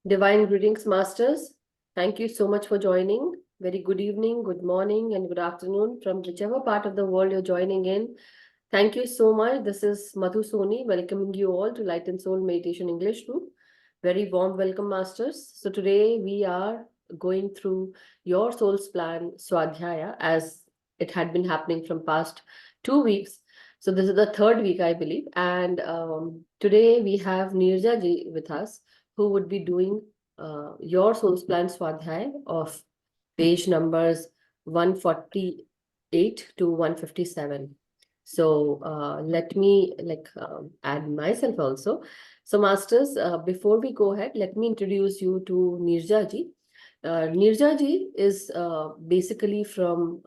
Divine greetings, masters. Thank you so much for joining. Very good evening, good morning, and good afternoon from whichever part of the world you're joining in. Thank you so much. This is Madhu Soni welcoming you all to Light and Soul Meditation English Room. Very warm welcome, masters. So today we are going through your soul's plan, Swadhyaya, as it had been happening from past 2 weeks. So this is the third week, I believe. And today we have Neeraja ji with us, who would be doing your soul's plan Swadhyaya of page numbers 148 to 157. So let me add myself also. So masters, before we go ahead, let me introduce you to Neeraja ji. Neeraja ji is basically from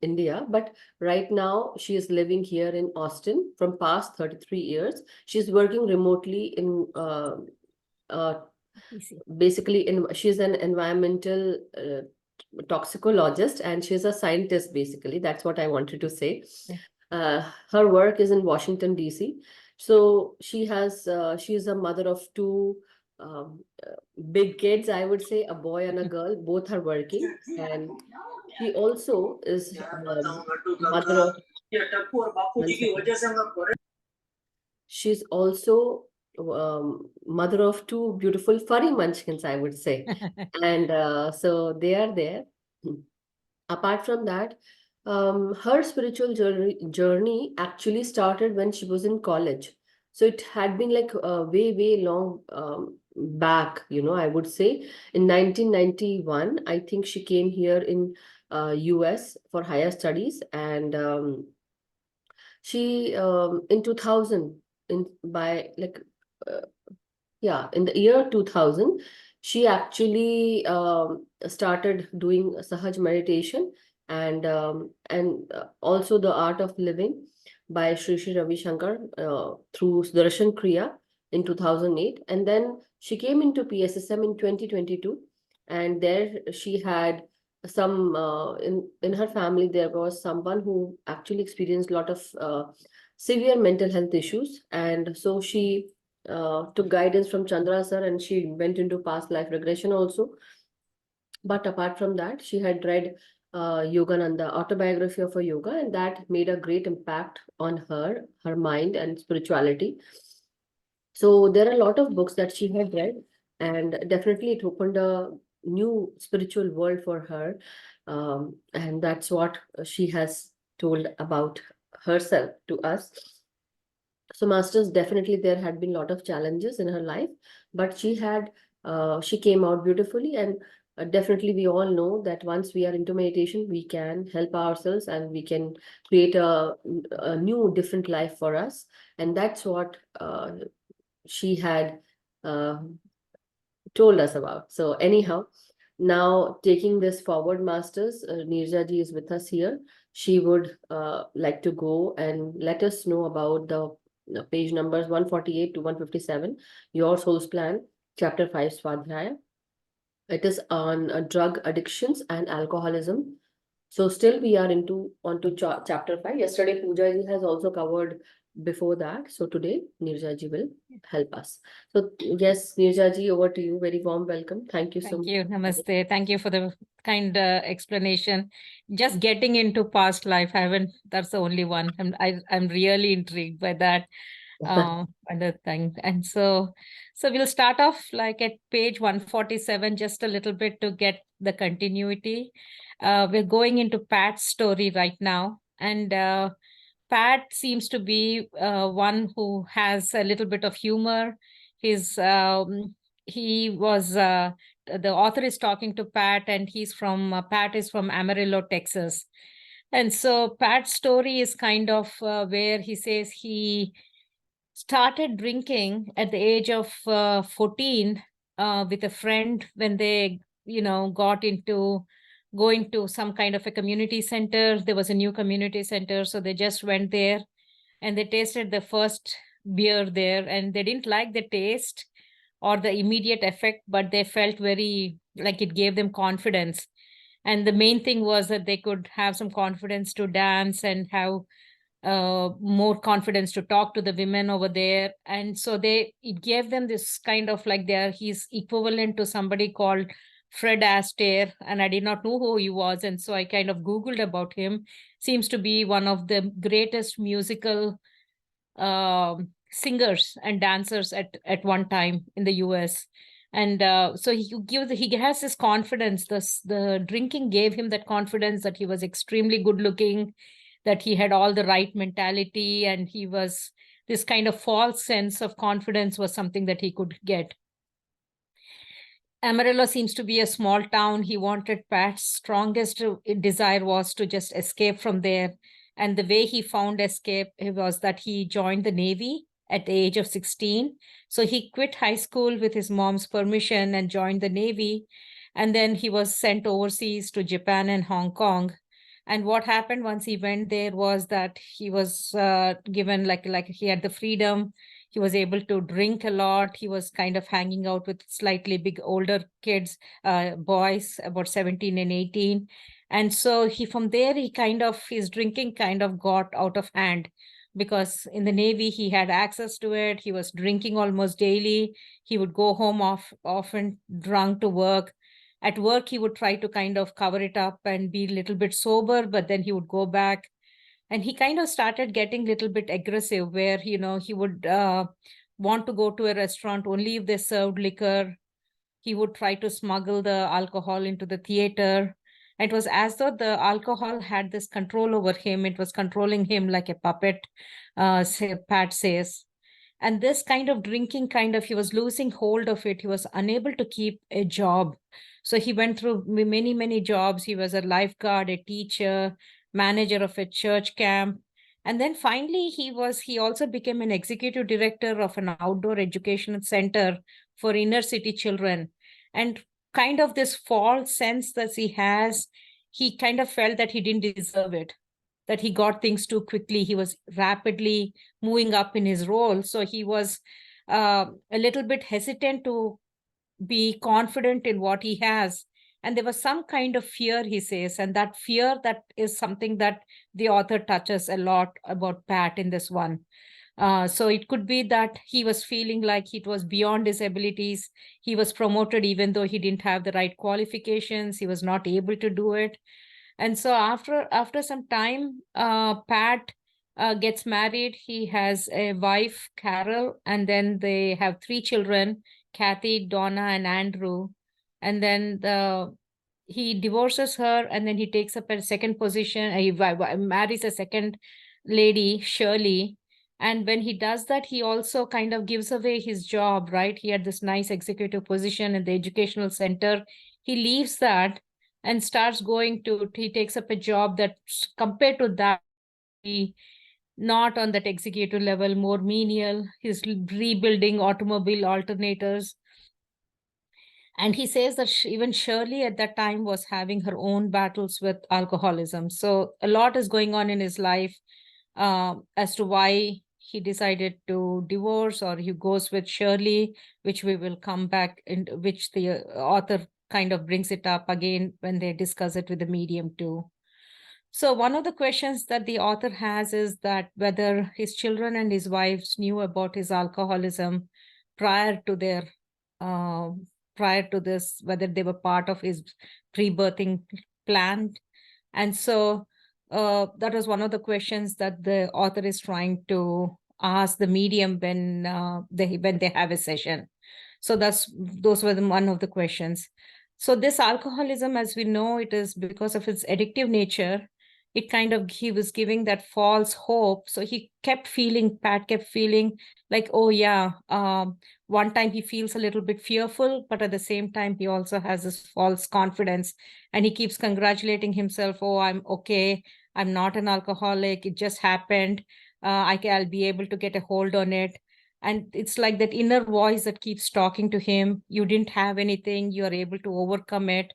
India, but right now she is living here in Austin from past 33 years. She's working remotely in she's an environmental toxicologist, and she's a scientist. Basically, that's what I wanted to say. Her work is in Washington DC. So she is a mother of two big kids, I would say, a boy and a girl. Both are working, and she also is mother of she's also mother of two beautiful furry munchkins, I would say. And so they are there. Apart from that, her spiritual journey actually started when she was in college. So it had been like way long back, I would say. In 1991, I think she came here in US for higher studies. And she in 2000, in the year 2000, she actually started doing Sahaj meditation and also the art of living by Sri Sri Ravi Shankar through Darshan Kriya in 2008. And then she came into PSSM in 2022, and there she had some in her family there was someone who actually experienced a lot of severe mental health issues, and so she took guidance from Chandra sir, and she went into past life regression also. But apart from that, she had read Yogananda, autobiography of a yoga, and that made a great impact on her mind and spirituality. So there are a lot of books that she had read, and definitely it opened a new spiritual world for her. And that's what she has told about herself to us. So masters, definitely there had been a lot of challenges in her life, but she came out beautifully. And definitely we all know that once we are into meditation, we can help ourselves and we can create a new different life for us. And that's what she had told us about. So anyhow, now taking this forward, masters, Neeraja ji is with us here. She would like to go and let us know about the page numbers 148 to 157, Your Soul's Plan, Chapter 5, Swadhyaya. It is on drug addictions and alcoholism. So still we are onto chapter 5. Yesterday, Pooja ji has also covered before that. So today, Neeraja ji will help us. So yes, Neeraja ji, over to you. Very warm welcome. Thank you so much. Thank you. Namaste. Thank you for the kind explanation. Just getting into past life, that's the only one. I'm really intrigued by that. Other thing. And so we'll start off like at page 147, just a little bit to get the continuity. We're going into Pat's story right now. And Pat seems to be one who has a little bit of humor. He was the author is talking to Pat, and Pat is from Amarillo, Texas. And so Pat's story is kind of where he says he started drinking at the age of 14 with a friend when they got into going to some kind of a community center. There was a new community center, so they just went there and they tasted the first beer there, and they didn't like the taste or the immediate effect, but they felt very like it gave them confidence. And the main thing was that they could have some confidence to dance and have more confidence to talk to the women over there. And so it gave them this kind of like he's equivalent to somebody called Fred Astaire, and I did not know who he was. And so I kind of Googled about him. Seems to be one of the greatest musical singers and dancers at one time in the US. And so he has this confidence. The drinking gave him that confidence that he was extremely good looking, that he had all the right mentality, and he was this kind of false sense of confidence was something that he could get. Amarillo seems to be a small town. He wanted Pat's strongest desire was to just escape from there. And the way he found escape was that he joined the Navy at the age of 16. So he quit high school with his mom's permission and joined the Navy. And then he was sent overseas to Japan and Hong Kong. And what happened once he went there was that he was given like he had the freedom. He was able to drink a lot. He was kind of hanging out with slightly big older kids, boys about 17 and 18. And so from there, his drinking kind of got out of hand, because in the Navy, he had access to it. He was drinking almost daily. He would go home often drunk to work. At work, he would try to kind of cover it up and be a little bit sober, but then he would go back. And he kind of started getting a little bit aggressive, where he would want to go to a restaurant only if they served liquor. He would try to smuggle the alcohol into the theater. It was as though the alcohol had this control over him. It was controlling him like a puppet, Pat says. And this kind of drinking he was losing hold of it. He was unable to keep a job. So he went through many, many jobs. He was a lifeguard, a teacher, manager of a church camp. And then finally, he also became an executive director of an outdoor education center for inner city children. And kind of this false sense that he kind of felt that he didn't deserve it, that he got things too quickly. He was rapidly moving up in his role. So he was a little bit hesitant to be confident in what he has. And there was some kind of fear, he says, and that fear, that is something that the author touches a lot about Pat in this one. So it could be that he was feeling like it was beyond his abilities. He was promoted even though he didn't have the right qualifications. He was not able to do it. And so after some time, Pat gets married. He has a wife, Carol, and then they have 3 children, Kathy, Donna, and Andrew. And then he divorces her, and then he takes up a second position. He marries a second lady, Shirley. And when he does that, he also kind of gives away his job, right? He had this nice executive position in the educational center. He leaves that and he takes up a job that compared to that, not on that executive level, more menial. He's rebuilding automobile alternators. And he says that even Shirley at that time was having her own battles with alcoholism. So a lot is going on in his life as to why he decided to divorce, or he goes with Shirley, which we will come back in, which the author kind of brings it up again when they discuss it with the medium too. So one of the questions that the author has is that whether his children and his wives knew about his alcoholism prior to this, whether they were part of his pre-birthing plan. And so that was one of the questions that the author is trying to ask the medium when they have a session. So those were one of the questions. So this alcoholism, as we know, it is because of its addictive nature. He was giving that false hope. So Pat kept feeling like, oh yeah, one time he feels a little bit fearful, but at the same time, he also has this false confidence, and he keeps congratulating himself. Oh, I'm okay. I'm not an alcoholic. It just happened. I'll be able to get a hold on it. And it's like that inner voice that keeps talking to him. You didn't have anything. You're able to overcome it.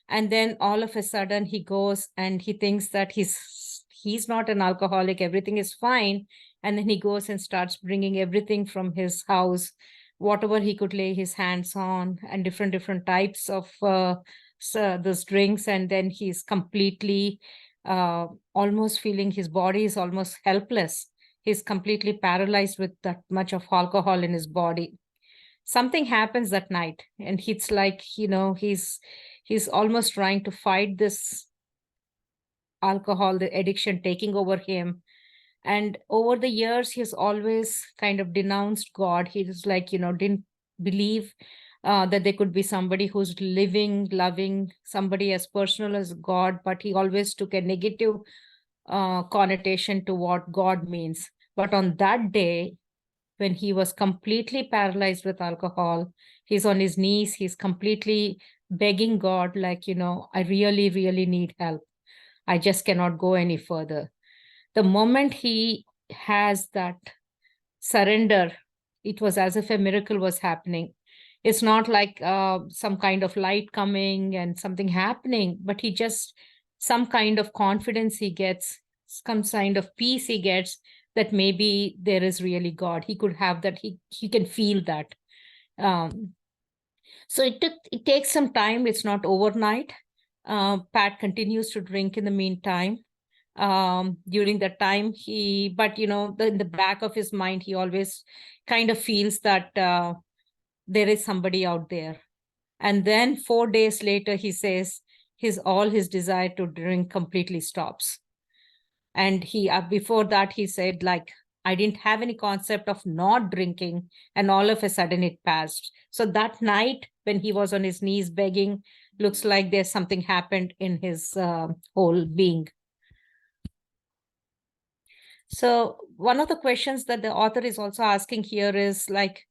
And then all of a sudden he goes and he thinks that he's not an alcoholic. Everything is fine. And then he goes and starts bringing everything from his house, whatever he could lay his hands on, and different types of those drinks. And then he's completely almost feeling his body is almost helpless. He's completely paralyzed with that much of alcohol in his body. Something happens that night, and it's like, he's almost trying to fight this alcohol, the addiction taking over him. And over the years, he's always kind of denounced God. He was like, didn't believe that there could be somebody who's living, loving, somebody as personal as God, but he always took a negative connotation to what God means. But on that day, when he was completely paralyzed with alcohol, he's on his knees, he's completely begging God, like, I really, really need help. I just cannot go any further. The moment he has that surrender, it was as if a miracle was happening. It's not like some kind of light coming and something happening, but he just, some kind of confidence he gets, some kind of peace he gets, that maybe there is really God. He could have that, he can feel that. Um, so it takes some time. It's not overnight. Pat continues to drink in the meantime. During that time, but in the back of his mind, he always kind of feels that there is somebody out there. And then 4 days later, he says all his desire to drink completely stops. And before that, he said, like, I didn't have any concept of not drinking, and all of a sudden it passed. So that night, when he was on his knees begging, looks like there's something happened in his whole being. So one of the questions that the author is also asking here is like,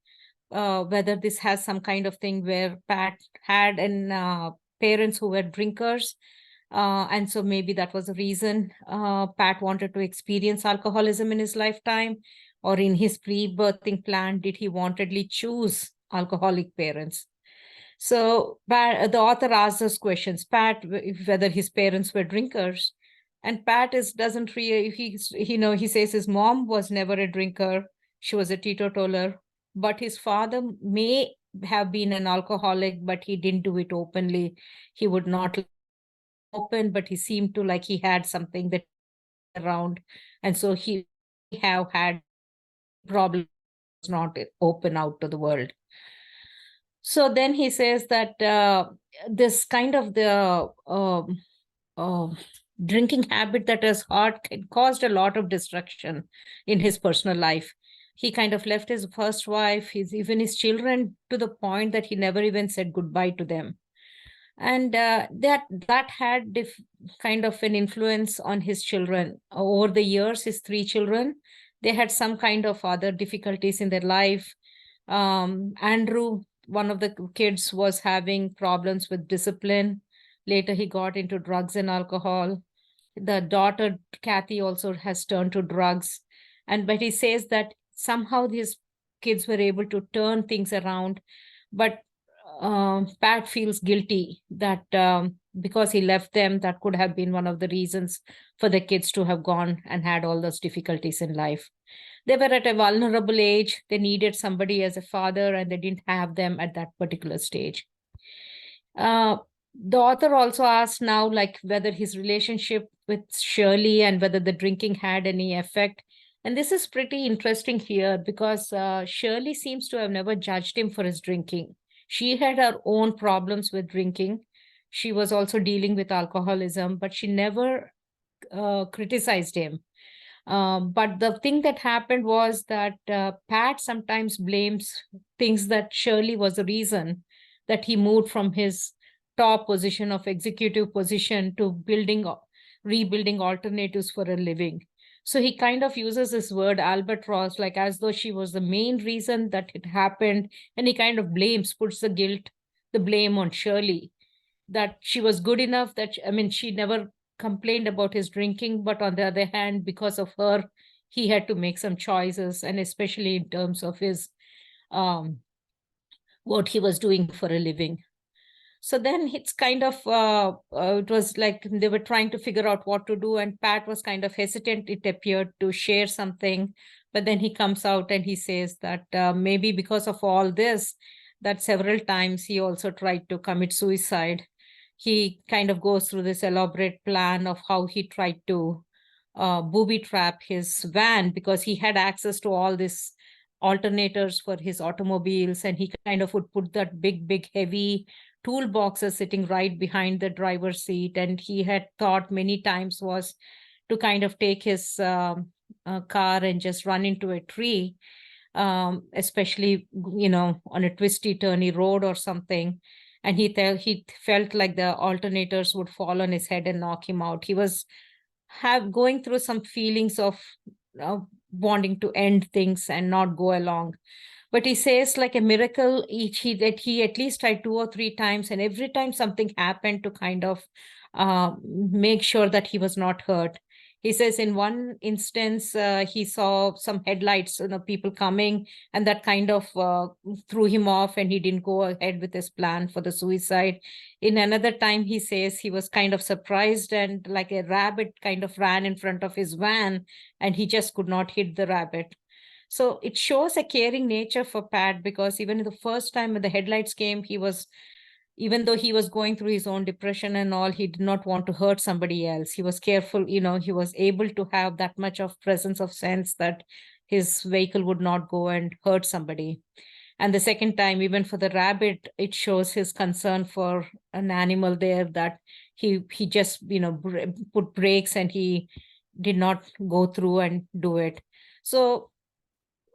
whether this has some kind of thing where Pat had parents who were drinkers. And so maybe that was the reason Pat wanted to experience alcoholism in his lifetime, or in his pre-birthing plan, did he wantedly choose alcoholic parents? So the author asks us questions. Pat, whether his parents were drinkers, and Pat doesn't really, he says his mom was never a drinker. She was a teetotaler, but his father may have been an alcoholic, but he didn't do it openly. He would not open, but he seemed to like he had something that around. And so he have had problems not open out to the world. So then he says that this kind of the drinking habit that is hard caused a lot of destruction in his personal life. He kind of left his first wife, even his children, to the point that he never even said goodbye to them. And that had kind of an influence on his children. Over the years, his 3 children, they had some kind of other difficulties in their life. Andrew, one of the kids, was having problems with discipline. Later, he got into drugs and alcohol. The daughter, Kathy, also has turned to drugs. But he says that somehow these kids were able to turn things around. But Pat feels guilty that because he left them, that could have been one of the reasons for the kids to have gone and had all those difficulties in life. They were at a vulnerable age. They needed somebody as a father, and they didn't have them at that particular stage. The author also asked now, like, whether his relationship with Shirley and whether the drinking had any effect. And this is pretty interesting here, because Shirley seems to have never judged him for his drinking. She had her own problems with drinking. She was also dealing with alcoholism, but she never criticized him. But the thing that happened was that Pat sometimes blames things that Shirley was the reason that he moved from his top position of executive position to rebuilding alternatives for a living. So he kind of uses this word albatross, like as though she was the main reason that it happened. And he kind of puts the blame on Shirley, that she was good enough, that, she never complained about his drinking, but on the other hand, because of her, he had to make some choices, and especially in terms of his what he was doing for a living. So then it's kind of it was like they were trying to figure out what to do, and Pat was kind of hesitant, it appeared, to share something. But then he comes out and he says that maybe because of all this, that several times he also tried to commit suicide. he kind of goes through this elaborate plan of how he tried to booby trap his van, because he had access to all these alternators for his automobiles, and he kind of would put that big heavy toolboxes sitting right behind the driver's seat. And he had thought many times was to kind of take his car and just run into a tree, especially, on a twisty turny road or something. And he felt like the alternators would fall on his head and knock him out. He was going through some feelings of wanting to end things and not go along. But he says, like a miracle, that he at least tried 2 or 3 times, and every time something happened to kind of make sure that he was not hurt. He says in one instance, he saw some headlights, people coming, and that kind of threw him off, and he didn't go ahead with his plan for the suicide. In another time, he says he was kind of surprised, and like a rabbit kind of ran in front of his van, and he just could not hit the rabbit. So it shows a caring nature for Pat, because even the first time when the headlights came, even though he was going through his own depression and all, he did not want to hurt somebody else. He was careful, he was able to have that much of presence of sense that his vehicle would not go and hurt somebody. And the second time, even for the rabbit, it shows his concern for an animal there, that he just, put brakes, and he did not go through and do it. So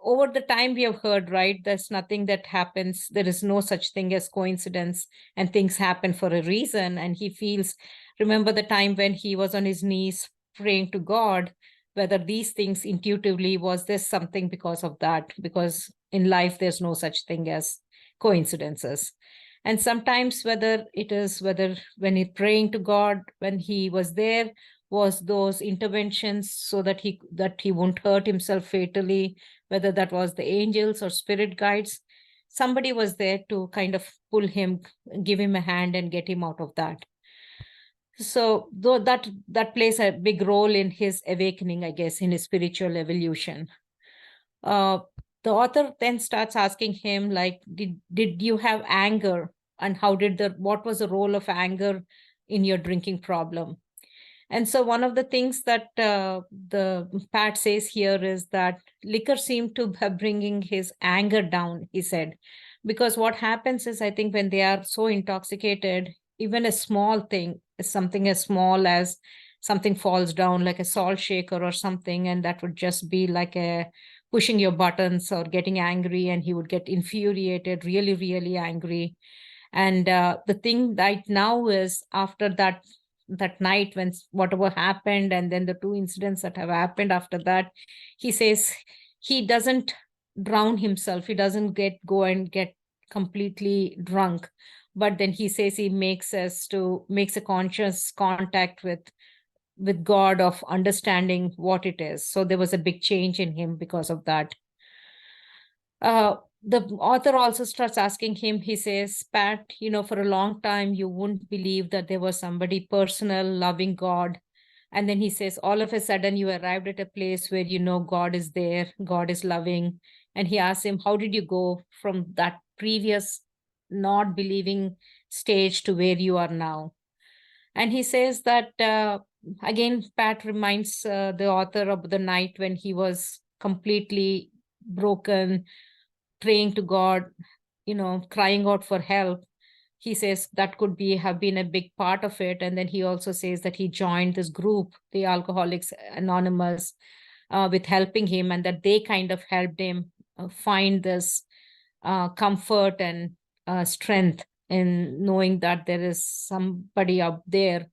over the time we have heard, right, there's nothing that happens. There is no such thing as coincidence, and things happen for a reason. And he feels, remember the time when he was on his knees praying to God, whether these things intuitively, was this something because of that? Because in life, there's no such thing as coincidences. And sometimes whether when he's praying to God, when he was there, was those interventions so that he won't hurt himself fatally, whether that was the angels or spirit guides, somebody was there to kind of pull him, give him a hand, and get him out of that. So though that plays a big role in his awakening, I guess, in his spiritual evolution. The author then starts asking him, like, did you have anger, and what was the role of anger in your drinking problem? And so one of the things that the Pat says here is that liquor seemed to be bringing his anger down, he said. Because what happens is, I think when they are so intoxicated, even a small thing, something as small as something falls down, like a salt shaker or something, and that would just be like a pushing your buttons or getting angry, and he would get infuriated, really, really angry. And the thing right now is, after that night, when whatever happened, and then the 2 incidents that have happened after that, he says he doesn't drown himself. He doesn't go and get completely drunk. But then he says he makes a conscious contact with God, of understanding what it is. So there was a big change in him because of that. The author also starts asking him, he says, Pat, for a long time, you wouldn't believe that there was somebody personal, loving God. And then he says, all of a sudden, you arrived at a place where God is there, God is loving. And he asks him, how did you go from that previous not believing stage to where you are now? And he says that, again, Pat reminds the author of the night when he was completely broken, praying to God, crying out for help. He says that could have been a big part of it. And then he also says that he joined this group, the Alcoholics Anonymous, with helping him, and that they kind of helped him find this comfort and strength in knowing that there is somebody up there,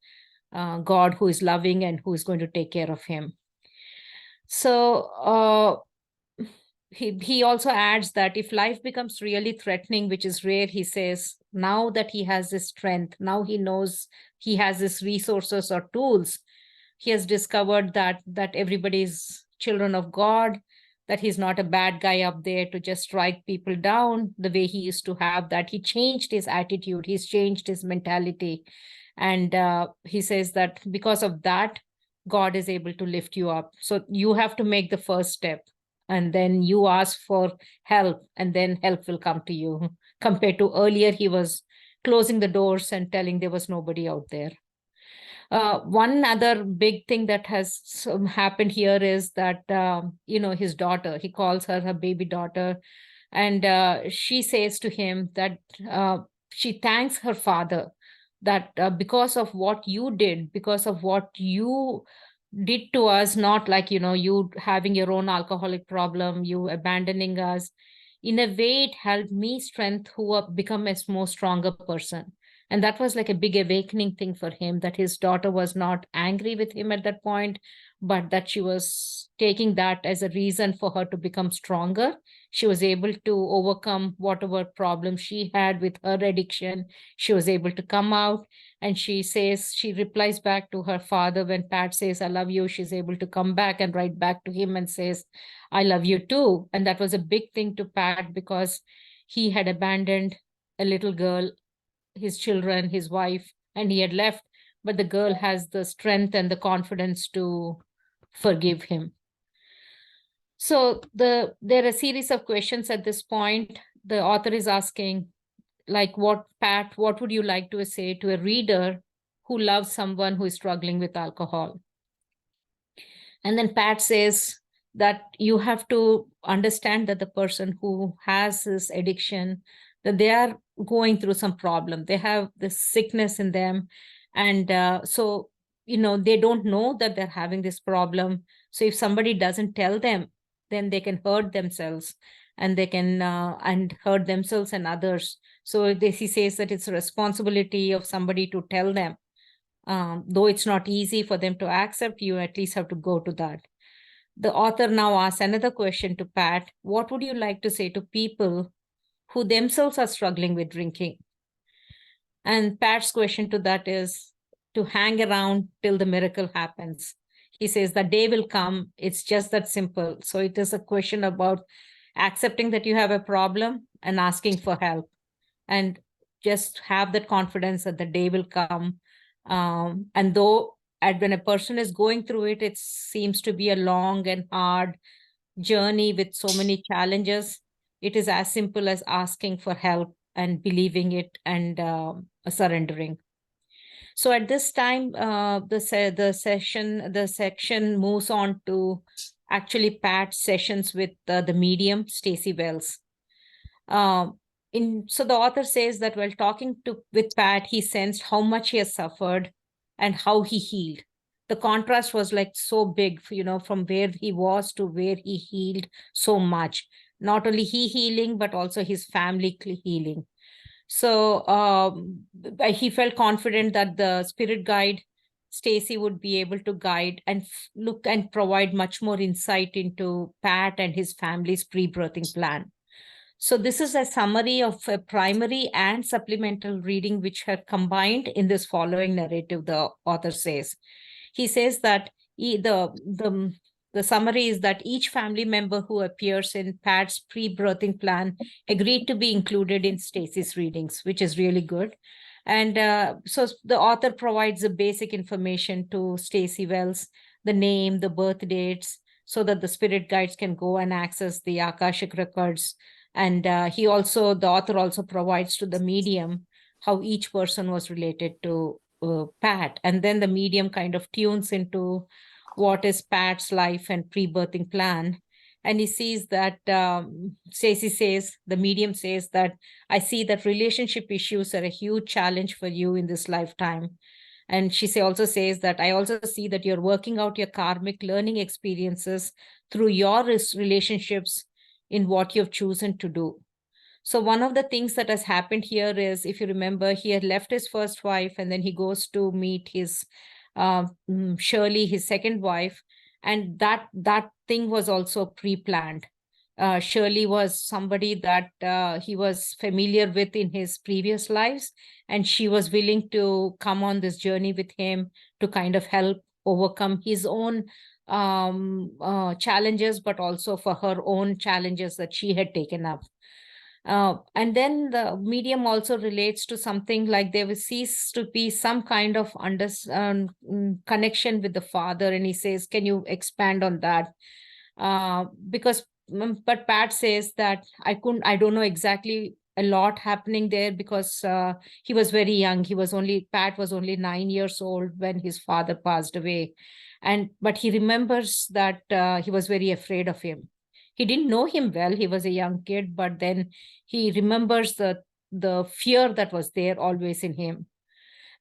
God, who is loving and who is going to take care of him. So he also adds that if life becomes really threatening, which is rare, he says, now that he has this strength, now he knows he has this resources or tools, he has discovered that everybody's children of God, that he's not a bad guy up there to just strike people down the way he used to have that. He changed his attitude, he's changed his mentality. And he says that because of that, God is able to lift you up. So you have to make the first step, and then you ask for help, and then help will come to you. Compared to earlier, he was closing the doors and telling there was nobody out there. One other big thing that has happened here is that, his daughter, he calls her baby daughter, and she says to him that she thanks her father that because of what you did, because of what you did to us, not like, you having your own alcoholic problem, you abandoning us. In a way, it helped me strength who become a more stronger person. And that was like a big awakening thing for him, that his daughter was not angry with him at that point, but that she was taking that as a reason for her to become stronger. She was able to overcome whatever problem she had with her addiction. She was able to come out, and she replies back to her father when Pat says, I love you. She's able to come back and write back to him and says, I love you too. And that was a big thing to Pat, because he had abandoned a little girl, his children, his wife, and he had left, but the girl has the strength and the confidence to forgive him. So there are a series of questions at this point. The author is asking, like, what would you like to say to a reader who loves someone who is struggling with alcohol? And then Pat says that you have to understand that the person who has this addiction, that they are going through some problem. They have this sickness in them. And so, they don't know that they're having this problem. So if somebody doesn't tell them, then they can hurt themselves, and they can and hurt themselves and others. So he says that it's a responsibility of somebody to tell them. Though it's not easy for them to accept, you at least have to go to that. The author now asks another question to Pat. What would you like to say to people who themselves are struggling with drinking? And Pat's question to that is to hang around till the miracle happens. He says the day will come. It's just that simple. So it is a question about accepting that you have a problem and asking for help, and just have that confidence that the day will come. And though when a person is going through it, it seems to be a long and hard journey with so many challenges. It is as simple as asking for help and believing it, and surrendering. So at this time, the section moves on to actually Pat's sessions with the medium, Stacey Wells. So the author says that while talking with Pat, he sensed how much he has suffered and how he healed. The contrast was like so big, from where he was to where he healed so much. Not only he healing, but also his family healing. So he felt confident that the spirit guide, Stacey, would be able to guide and look and provide much more insight into Pat and his family's pre-birthing plan. So this is a summary of a primary and supplemental reading which are combined in this following narrative, the author says. He says that the summary is that each family member who appears in Pat's pre-birthing plan agreed to be included in Stacey's readings, which is really good. And so the author provides the basic information to Stacey Wells, the name, the birth dates, so that the spirit guides can go and access the Akashic records. And the author also provides to the medium how each person was related to Pat. And then the medium kind of tunes into what is Pat's life and pre-birthing plan. And he sees that, Stacey says, the medium says that, I see that relationship issues are a huge challenge for you in this lifetime. And she also says that, I also see that you're working out your karmic learning experiences through your relationships in what you've chosen to do. So one of the things that has happened here is, if you remember, he had left his first wife, and then he goes to meet his Shirley, his second wife, and that thing was also pre-planned. Shirley was somebody that he was familiar with in his previous lives, and she was willing to come on this journey with him to kind of help overcome his own challenges, but also for her own challenges that she had taken up. And then the medium also relates to something like there will cease to be some kind of connection with the father. And he says, can you expand on that? But Pat says that I don't know exactly a lot happening there because he was very young. Pat was only 9 years old when his father passed away. But he remembers that he was very afraid of him. He didn't know him well. He was a young kid, but then he remembers the fear that was there always in him.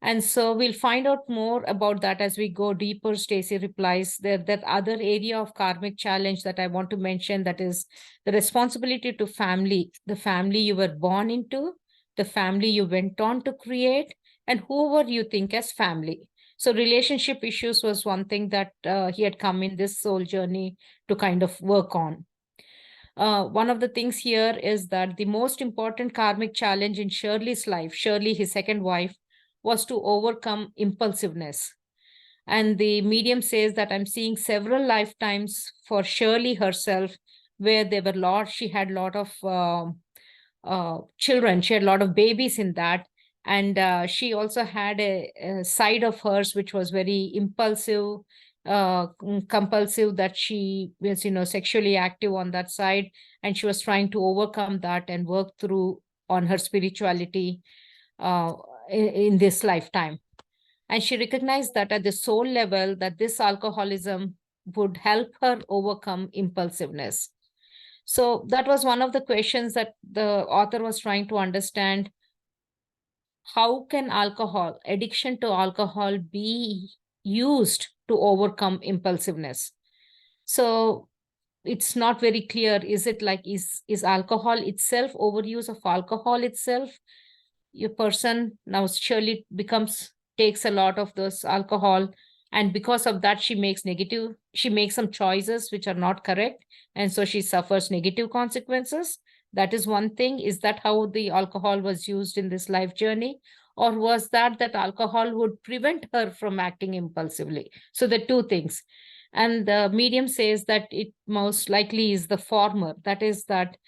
And so we'll find out more about that as we go deeper. Stacy replies that other area of karmic challenge that I want to mention, that is the responsibility to family, the family you were born into, the family you went on to create, and whoever you think as family. So relationship issues was one thing that he had come in this soul journey to kind of work on. One of the things here is that the most important karmic challenge in Shirley's life, Shirley, his second wife, was to overcome impulsiveness. And the medium says that I'm seeing several lifetimes for Shirley herself, where she had a lot of children, she had a lot of babies in that. And she also had a side of hers which was very impulsive, compulsive, that she was, sexually active on that side. And she was trying to overcome that and work through on her spirituality in this lifetime. And she recognized that at the soul level, that this alcoholism would help her overcome impulsiveness. So that was one of the questions that the author was trying to understand. How can addiction to alcohol be used to overcome impulsiveness? So it's not very clear. Is it like, is alcohol itself, overuse of alcohol itself, your person now surely takes a lot of this alcohol, and because of that she makes some choices which are not correct, and so she suffers negative consequences? That is one thing. Is that how the alcohol was used in this life journey? Or was that alcohol would prevent her from acting impulsively? So the two things. And the medium says that it most likely is the former. That is that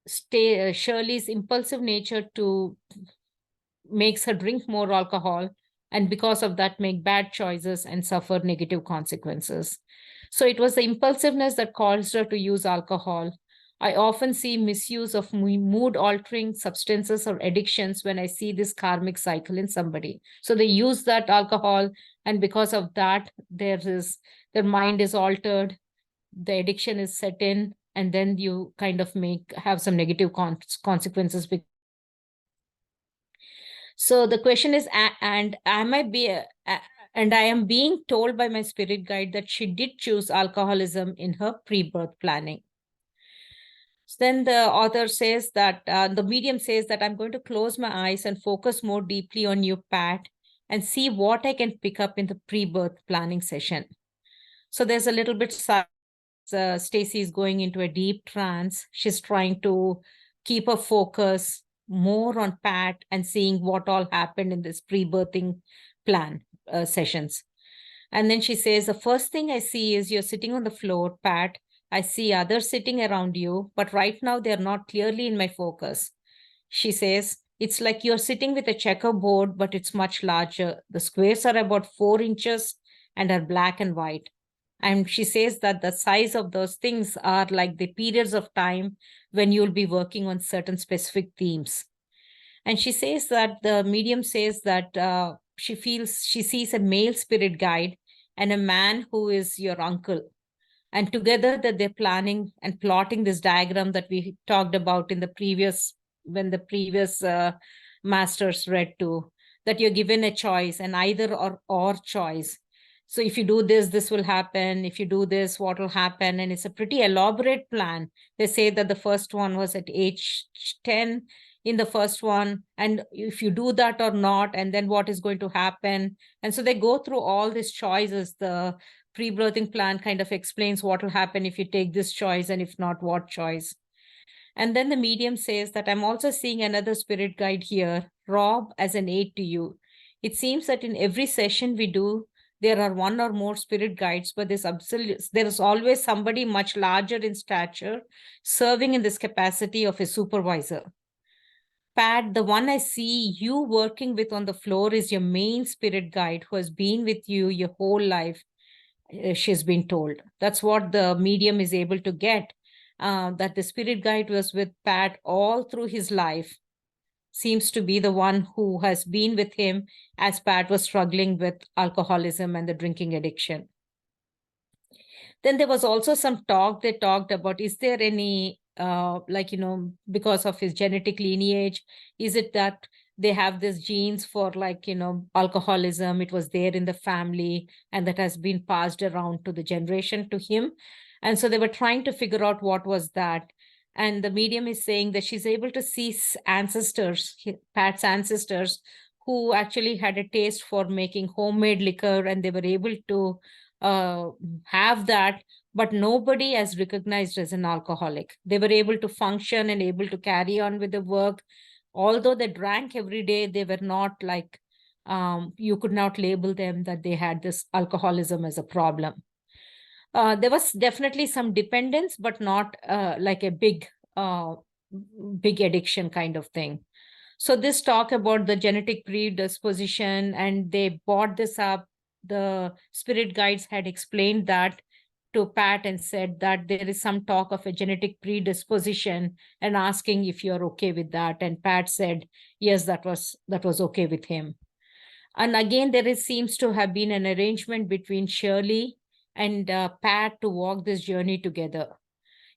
Shirley's impulsive nature makes her drink more alcohol, and because of that make bad choices and suffer negative consequences. So it was the impulsiveness that caused her to use alcohol. I often see misuse of mood altering substances or addictions when I see this karmic cycle in somebody. So they use that alcohol, and because of that their mind is altered, the addiction is set in, and then you kind of have some negative consequences. So the question is, and am I and I am being told by my spirit guide that she did choose alcoholism in her pre-birth planning. So then the author says that the medium says that I'm going to close my eyes and focus more deeply on you, Pat, and see what I can pick up in the pre-birth planning session. So there's a little bit Stacy is going into a deep trance. She's trying to keep her focus more on Pat and seeing what all happened in this pre-birthing plan sessions. And then she says, the first thing I see is you're sitting on the floor, Pat. I see others sitting around you, but right now they're not clearly in my focus. She says, it's like you're sitting with a checkerboard, but it's much larger. The squares are about 4 inches and are black and white. And she says that the size of those things are like the periods of time when you'll be working on certain specific themes. And she says that the medium says that she sees a male spirit guide and a man who is your uncle. And together that they're planning and plotting this diagram that we talked about in the previous, when the previous masters read to, that you're given a choice, an either or choice. So if you do this, this will happen. If you do this, what will happen? And it's a pretty elaborate plan. They say that the first one was at age 10 in the first one. And if you do that or not, and then what is going to happen? And so they go through all these choices. The pre-birthing plan kind of explains what will happen if you take this choice, and if not, what choice. And then the medium says that I'm also seeing another spirit guide here, Rob, as an aid to you. It seems that in every session we do, there are one or more spirit guides, but there is always somebody much larger in stature serving in this capacity of a supervisor. Pat, the one I see you working with on the floor is your main spirit guide who has been with you your whole life, she's been told. That's what the medium is able to get. that the spirit guide was with Pat all through his life, seems to be the one who has been with him as Pat was struggling with alcoholism and the drinking addiction. Then there was also some talk they talked about, is there any, because of his genetic lineage, is it that they have these genes for alcoholism? It was there in the family and that has been passed around to the generation to him. And so they were trying to figure out what was that. And the medium is saying that she's able to see ancestors, Pat's ancestors, who actually had a taste for making homemade liquor, and they were able to have that, but nobody has recognized as an alcoholic. They were able to function and able to carry on with the work. Although they drank every day, they were not you could not label them that they had this alcoholism as a problem. There was definitely some dependence, but not like a big addiction kind of thing. So this talk about the genetic predisposition, and they brought this up. The spirit guides had explained that to Pat and said that there is some talk of a genetic predisposition, and asking if you're okay with that. And Pat said, yes, that was okay with him. And again, seems to have been an arrangement between Shirley and Pat to walk this journey together.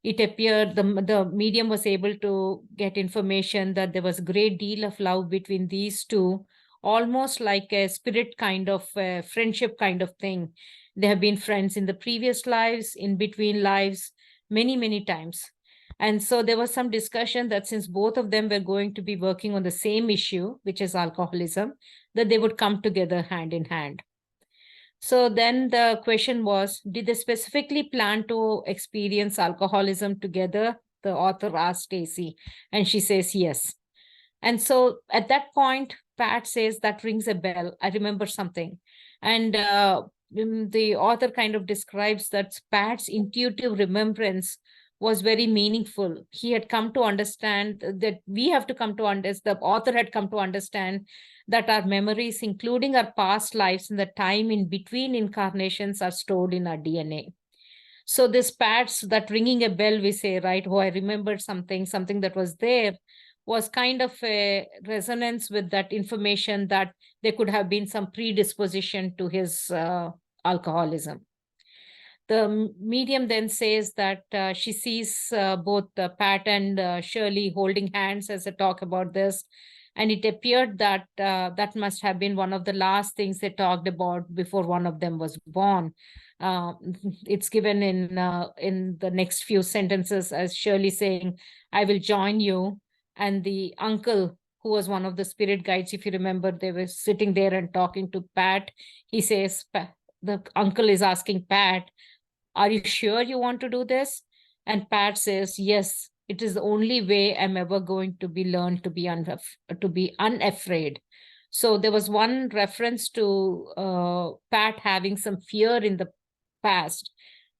It appeared the medium was able to get information that there was a great deal of love between these two, almost like a spirit kind of friendship kind of thing. They have been friends in the previous lives, in between lives, many times. And so there was some discussion that since both of them were going to be working on the same issue, which is alcoholism, that they would come together hand in hand. So then the question was, did they specifically plan to experience alcoholism together? The author asked Stacy, and she says yes. And so at that point, Pat says, that rings a bell. I remember something. And the author kind of describes that Pat's intuitive remembrance was very meaningful. He had come to understand that we have to come to understand, the author had come to understand that our memories, including our past lives and the time in between incarnations, are stored in our DNA. So this Pat's, that ringing a bell, we say, right? Oh, I remembered something that was there, was kind of a resonance with that information that there could have been some predisposition to his alcoholism. The medium then says that she sees both Pat and Shirley holding hands as they talk about this. And it appeared that that must have been one of the last things they talked about before one of them was born. It's given in the next few sentences as Shirley saying, I will join you. And the uncle, who was one of the spirit guides, if you remember, they were sitting there and talking to Pat. He says, the uncle is asking Pat, are you sure you want to do this? And Pat says, yes, it is the only way I'm ever going to be learned to be unafraid. So there was one reference to Pat having some fear in the past,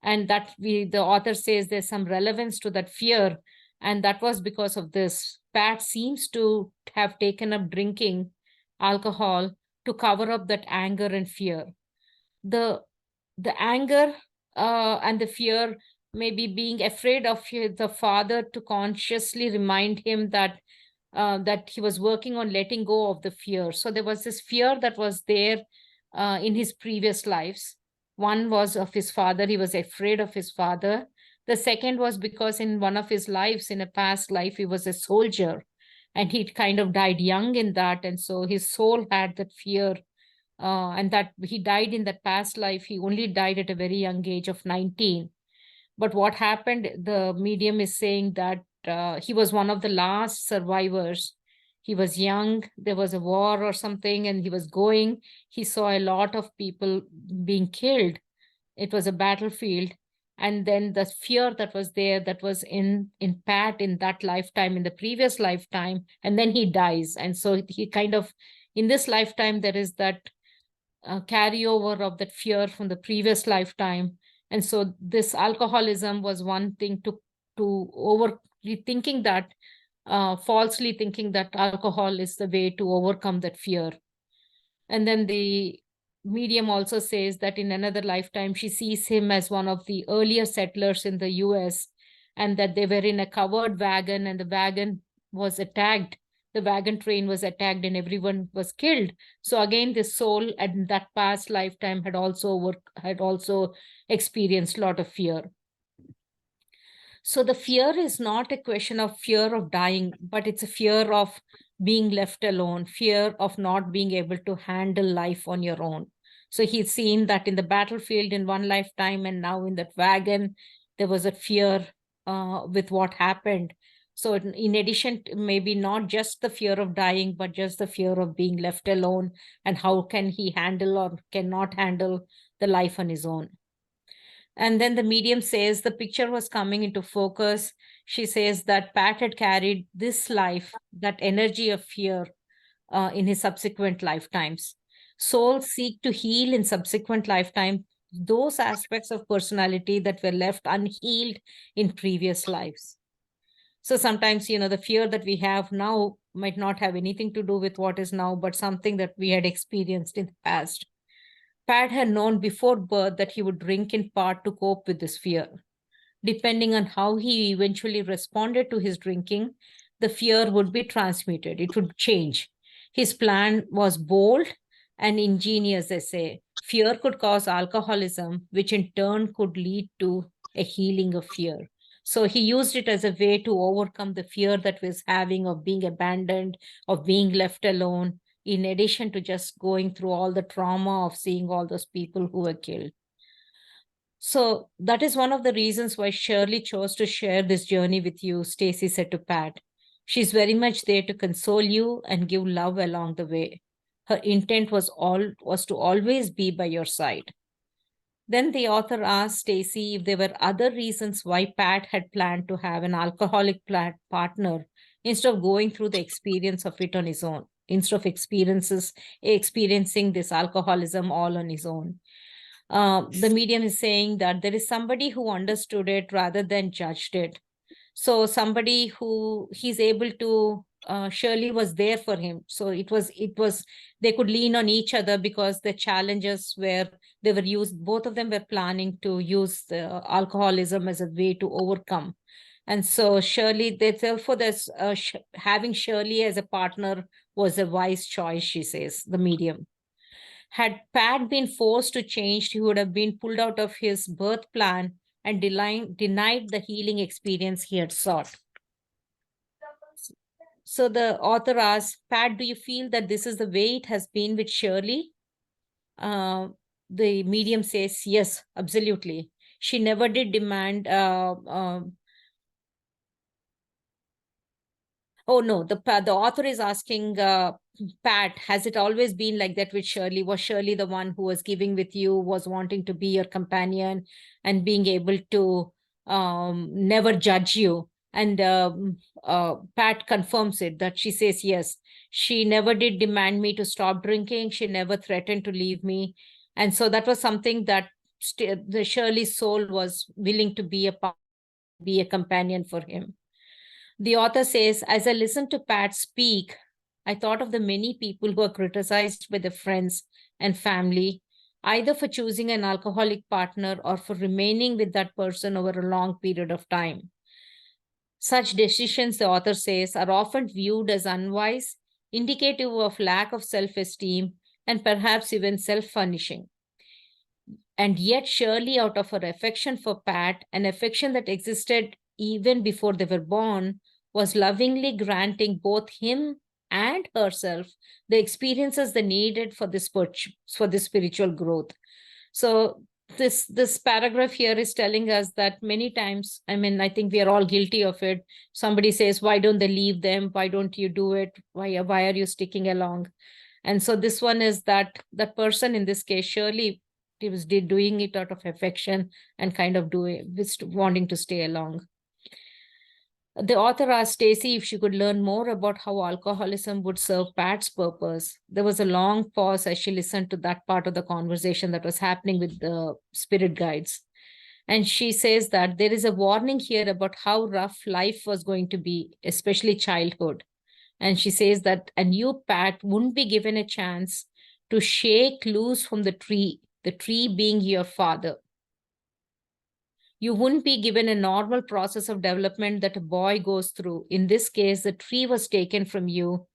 and that the author says there's some relevance to that fear, and that was because of this. Pat seems to have taken up drinking alcohol to cover up that anger and fear. The anger and the fear, maybe being afraid of the father to consciously remind him that that he was working on letting go of the fear. So there was this fear that was there in his previous lives. One was of his father. He was afraid of his father. The second was because in one of his lives, in a past life, he was a soldier, and he kind of died young in that. And so his soul had that fear, and that he died in that past life. He only died at a very young age of 19. But what happened, the medium is saying that he was one of the last survivors. He was young, there was a war or something, and he was going. He saw a lot of people being killed. It was a battlefield. And then the fear that was there, that was in Pat in that lifetime, in the previous lifetime, and then he dies. And so he kind of, in this lifetime, there is that carryover of that fear from the previous lifetime. And so this alcoholism was one thing to thinking that, falsely thinking that alcohol is the way to overcome that fear. And then the medium also says that in another lifetime, she sees him as one of the earlier settlers in the US. and that they were in a covered wagon, and the wagon was attacked. The wagon train was attacked and everyone was killed. So again, this soul at that past lifetime had also experienced a lot of fear. So the fear is not a question of fear of dying, but it's a fear of being left alone, fear of not being able to handle life on your own. So he's seen that in the battlefield in one lifetime, and now in that wagon, there was a fear with what happened. So in addition, maybe not just the fear of dying, but just the fear of being left alone, and how can he handle or cannot handle the life on his own. And then the medium says the picture was coming into focus. She says that Pat had carried this life, that energy of fear, in his subsequent lifetimes. Souls seek to heal in subsequent lifetime those aspects of personality that were left unhealed in previous lives. So sometimes, the fear that we have now might not have anything to do with what is now, but something that we had experienced in the past. Pat had known before birth that he would drink in part to cope with this fear. Depending on how he eventually responded to his drinking, the fear would be transmuted, it would change. His plan was bold and ingenious, they say. Fear could cause alcoholism, which in turn could lead to a healing of fear. So he used it as a way to overcome the fear that was having of being abandoned, of being left alone, in addition to just going through all the trauma of seeing all those people who were killed. So that is one of the reasons why Shirley chose to share this journey with you, Stacy said to Pat. She's very much there to console you and give love along the way. Her intent was to always be by your side. Then the author asked Stacy if there were other reasons why Pat had planned to have an alcoholic partner instead of going through the experience of it on his own, instead of experiencing this alcoholism all on his own. The medium is saying that there is somebody who understood it rather than judged it. So somebody who he's able to, Shirley was there for him. So it was, they could lean on each other because the challenges were, they were used, both of them were planning to use alcoholism as a way to overcome. And so Shirley, therefore, having Shirley as a partner was a wise choice, she says, the medium. Had Pat been forced to change, he would have been pulled out of his birth plan and denied the healing experience he had sought. So the author asks, Pat, do you feel that this is the way it has been with Shirley? The medium says, yes, absolutely. She never did demand oh no, the author is asking Pat, has it always been like that with Shirley? Was Shirley the one who was giving with you, was wanting to be your companion and being able to never judge you? And Pat confirms it, that she says, yes, she never did demand me to stop drinking. She never threatened to leave me. And so that was something that the Shirley's soul was willing to be a companion for him. The author says, as I listened to Pat speak, I thought of the many people who are criticized by their friends and family, either for choosing an alcoholic partner or for remaining with that person over a long period of time. Such decisions, the author says, are often viewed as unwise, indicative of lack of self-esteem, and perhaps even self-punishing. And yet, surely out of her affection for Pat, an affection that existed even before they were born, was lovingly granting both him and herself the experiences they needed for this spiritual growth. So this paragraph here is telling us that many times, I think we are all guilty of it. Somebody says, why don't they leave them? Why don't you do it? Why are you sticking along? And so this one is that person in this case, surely he was doing it out of affection and kind of wanting to stay along. The author asked Stacy if she could learn more about how alcoholism would serve Pat's purpose. There was a long pause as she listened to that part of the conversation that was happening with the spirit guides. And she says that there is a warning here about how rough life was going to be, especially childhood. And she says that a new Pat wouldn't be given a chance to shake loose from the tree being your father. You wouldn't be given a normal process of development that a boy goes through. In this case, the tree was taken from you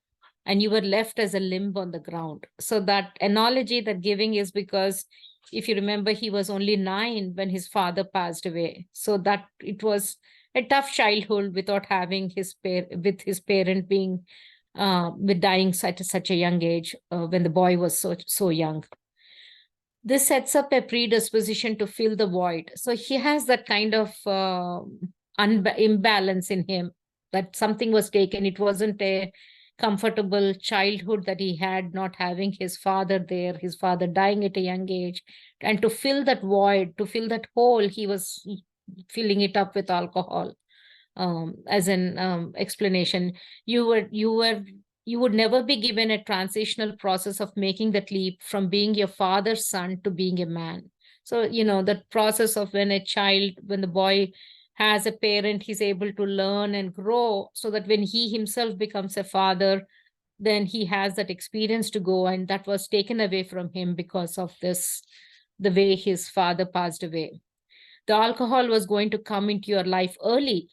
and you were left as a limb on the ground. So that analogy that giving is because if you remember, he was only 9 when his father passed away. So that it was a tough childhood without having with his parent being with dying at such a young age when the boy was so young. This sets up a predisposition to fill the void. So he has that kind of imbalance in him, that something was taken. It wasn't a comfortable childhood that he had, not having his father there, his father dying at a young age. And to fill that void, to fill that hole, he was filling it up with alcohol. As an explanation, you would never be given a transitional process of making that leap from being your father's son to being a man. So, that process of when the boy has a parent, he's able to learn and grow so that when he himself becomes a father, then he has that experience to go. And that was taken away from him because of the way his father passed away. The alcohol was going to come into your life early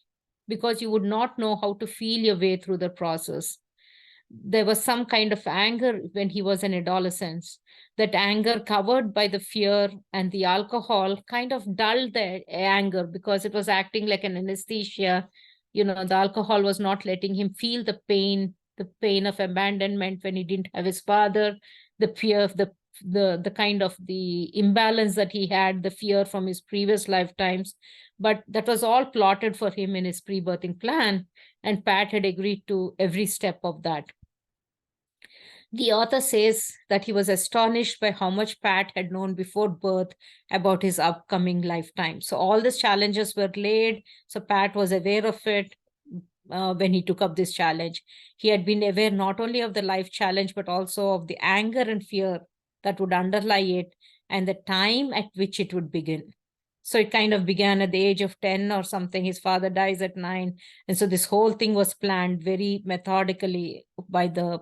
because you would not know how to feel your way through the process. There was some kind of anger when he was an adolescent. That anger covered by the fear and the alcohol kind of dulled the anger because it was acting like an anesthesia. The alcohol was not letting him feel the pain of abandonment when he didn't have his father, the fear of the kind of the imbalance that he had, the fear from his previous lifetimes. But that was all plotted for him in his pre-birthing plan, and Pat had agreed to every step of that. The author says that he was astonished by how much Pat had known before birth about his upcoming lifetime. So all these challenges were laid. So Pat was aware of it when he took up this challenge. He had been aware not only of the life challenge, but also of the anger and fear that would underlie it and the time at which it would begin. So it kind of began at the age of 10 or something. His father dies at 9. And so this whole thing was planned very methodically by the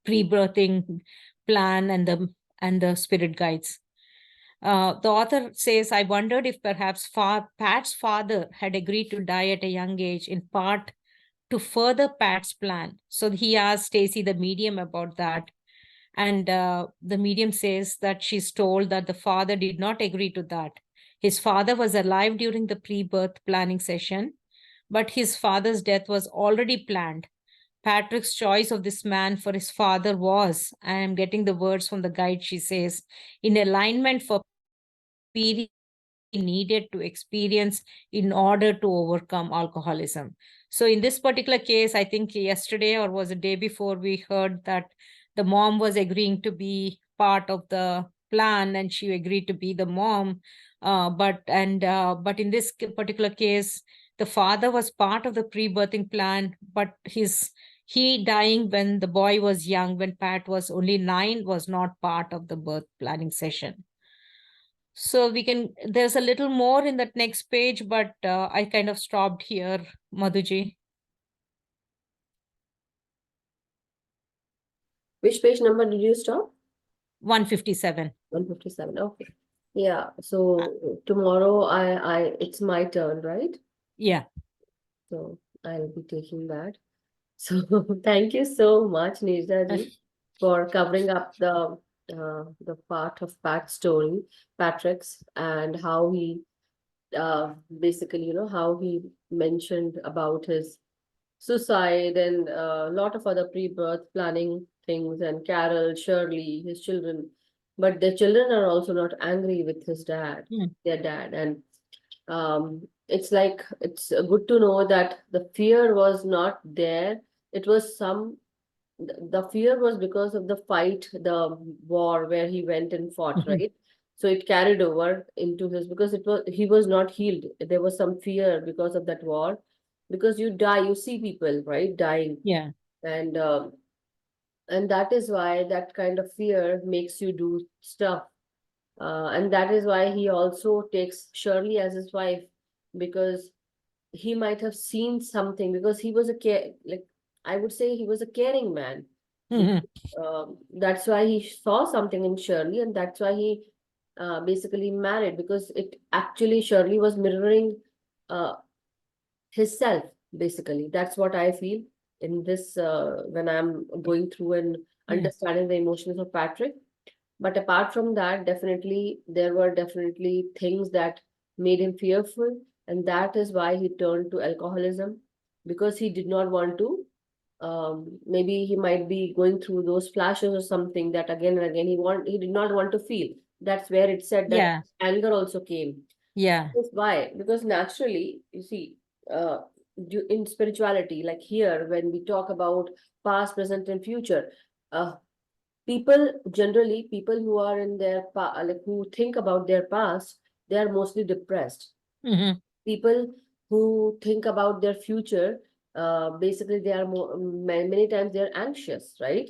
pre-birthing plan and the spirit guides. The author says, I wondered if perhaps Pat's father had agreed to die at a young age, in part to further Pat's plan. So he asked Stacy, the medium, about that. And the medium says that she's told that the father did not agree to that. His father was alive during the pre-birth planning session, but his father's death was already planned. Patrick's choice of this man for his father was, I am getting the words from the guide, she says, in alignment for period needed to experience in order to overcome alcoholism. So in this particular case, I think yesterday or was the day before, we heard that the mom was agreeing to be part of the plan and she agreed to be the mom. But in this particular case, the father was part of the pre-birthing plan, but he dying when the boy was young, when Pat was only 9, was not part of the birth planning session. So there's a little more in that next page, but I kind of stopped here, Madhuji. Which page number did you stop? 157. 157. Okay. Yeah. So tomorrow it's my turn, right? Yeah. So I'll be taking that. So thank you so much, Neeraja, for covering up the part of Pat's story, Patrick's, and how he basically, how he mentioned about his suicide and a lot of other pre-birth planning things, and Carol, Shirley, his children. But their children are also not angry with their dad. And it's like, it's good to know that the fear was not there. It was the fear was because of the fight, the war where he went and fought, right? So it carried over into because he was not healed. There was some fear because of that war, because you see people, right, dying. Yeah. And that is why that kind of fear makes you do stuff. And that is why he also takes Shirley as his wife, because he might have seen something, because he was I would say he was a caring man. That's why he saw something in Shirley, and that's why he basically married, because it actually Shirley was mirroring uh, his self, basically. That's what I feel in this when I'm going through and Yeah. understanding the emotions of Patrick. But apart from that, definitely there were definitely things that made him fearful, and that is why he turned to alcoholism, because he did not want to. Maybe he might be going through those flashes or something that again and again he did not want to feel. That's where it said that Yeah. anger also came. Yeah. Because why? Because naturally, you see, in spirituality, like here, when we talk about past, present, and future, uh, people generally, people who are in their like who think about their past, they are mostly depressed. Mm-hmm. People who think about their future, basically they are more, many times they're anxious, right?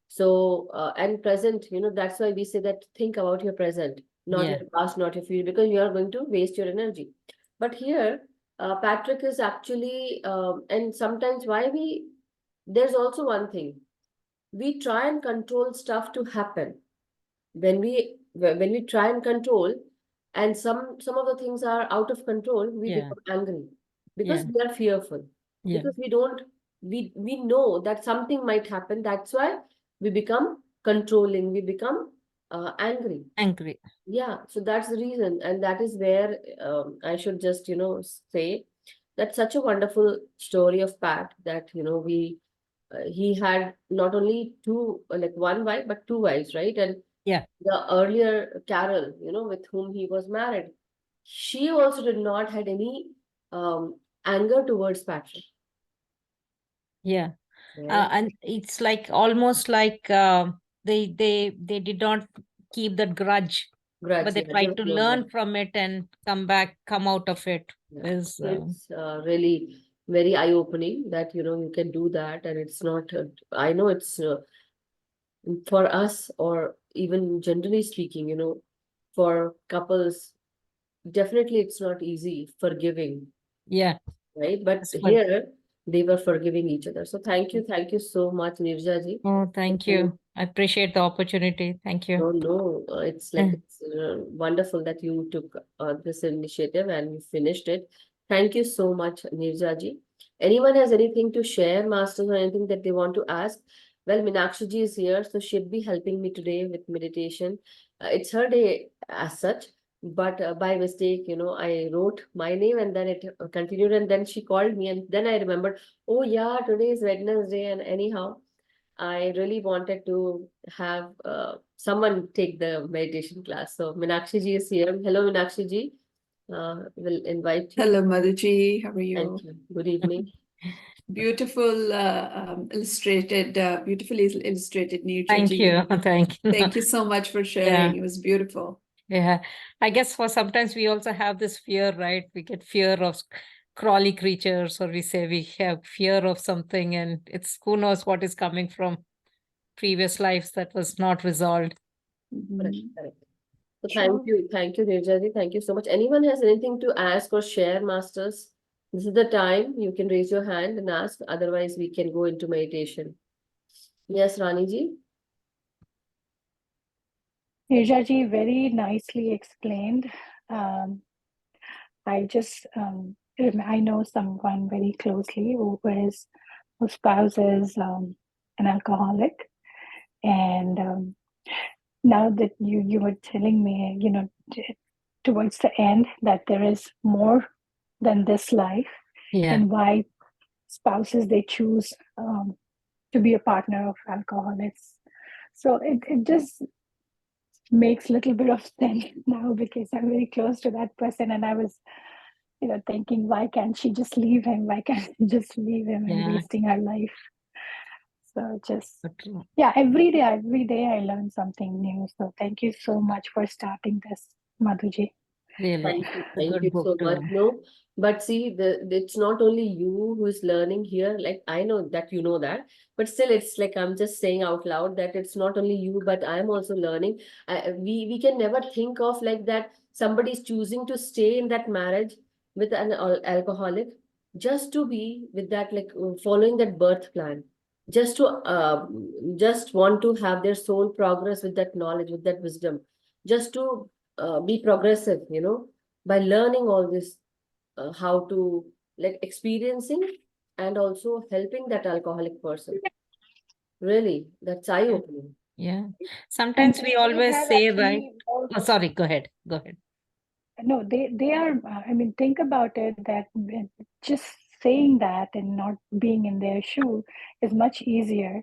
So and present, that's why we say that think about your present, not Yeah. your past, not your future, because you are going to waste your energy. But here, Patrick is actually and sometimes why we there's also one thing, we try and control stuff to happen. When we try and control, and some of the things are out of control, we Yeah. become angry because Yeah. we are fearful, Yeah. because we know that something might happen. That's why we become controlling, we become angry. Angry. Yeah, so that's the reason, and that is where I should just say that's such a wonderful story of Pat, that we he had not only two, like one wife, but two wives, right? And Yeah. the earlier Carol, with whom he was married, she also did not had any anger towards Patrick, Yeah. right? And it's like almost like they did not keep that grudge, but Grudge, they yeah, there tried was to no grudge. learn from it and come out of it. Yeah, Is so it's really very eye-opening that you can do that, and it's not. I know it's for us, or even generally speaking, for couples, definitely it's not easy forgiving, Yeah. right? But That's what. here they were forgiving each other. So thank you so much, Neeraja ji. Oh, thank You you. I appreciate the opportunity. Thank you. don't know. It's like Yeah. it's wonderful that you took this initiative and you finished it. Thank you so much, Neeraja ji. Anyone has anything to share, masters, or anything that they want to ask? Well, Meenakshi ji is here, so she'll be helping me today with meditation. It's her day as such, but by mistake, I wrote my name and then it continued, and then she called me, and then I remembered, oh yeah, today is Wednesday, and anyhow. I really wanted to have someone take the meditation class. So Meenakshi ji is here. Hello, Meenakshi ji. Will invite you. Hello, Madhuji. How are Thank you? you. Good evening. Beautiful, beautifully illustrated Thank Neerja. you. Thank you. Thank you so much for Yeah. sharing. It was beautiful. Yeah. I guess for sometimes we also have this fear, right? We get fear of crawly creatures, or we say we have fear of something, and it's who knows what is coming from previous lives that was not resolved. Correct, Mhm. correct. So Sure. thank you, Neeraja ji. Thank you so much. Anyone has anything to ask or share, masters? This is the time you can raise your hand and ask. Otherwise, we can go into meditation. Yes, Rani ji. Neeraja very nicely explained. Um, I know someone very closely whose spouse is an alcoholic, and now that you were telling me, towards the end that there is more than this life, Yeah. and why spouses they choose to be a partner of alcoholics. So it just makes a little bit of sense now, because I'm very close to that person, and I was thinking, why can't she just leave him? Why can't she just leave him and Yeah. wasting her life? So just, So true. yeah, every day I learn something new. So thank you so much for starting this, Madhuji. Really, a Thank good you book so much. to. No, but see, it's not only you who is learning here. Like I know that you know that, but still, it's like I'm just saying out loud that it's not only you, but I'm also learning. We can never think of like that. Somebody's choosing to stay in that marriage with an alcoholic, just to be with that, like following that birth plan, just to just want to have their soul progress with that knowledge, with that wisdom, just to be progressive, by learning all this, how to like experiencing and also helping that alcoholic person. Really, that's eye-opening. Yeah. And Sometimes we they always have say, right? actually more. Oh, sorry, go ahead. Go ahead. No, they are. I mean, think about it. That just saying that and not being in their shoe is much easier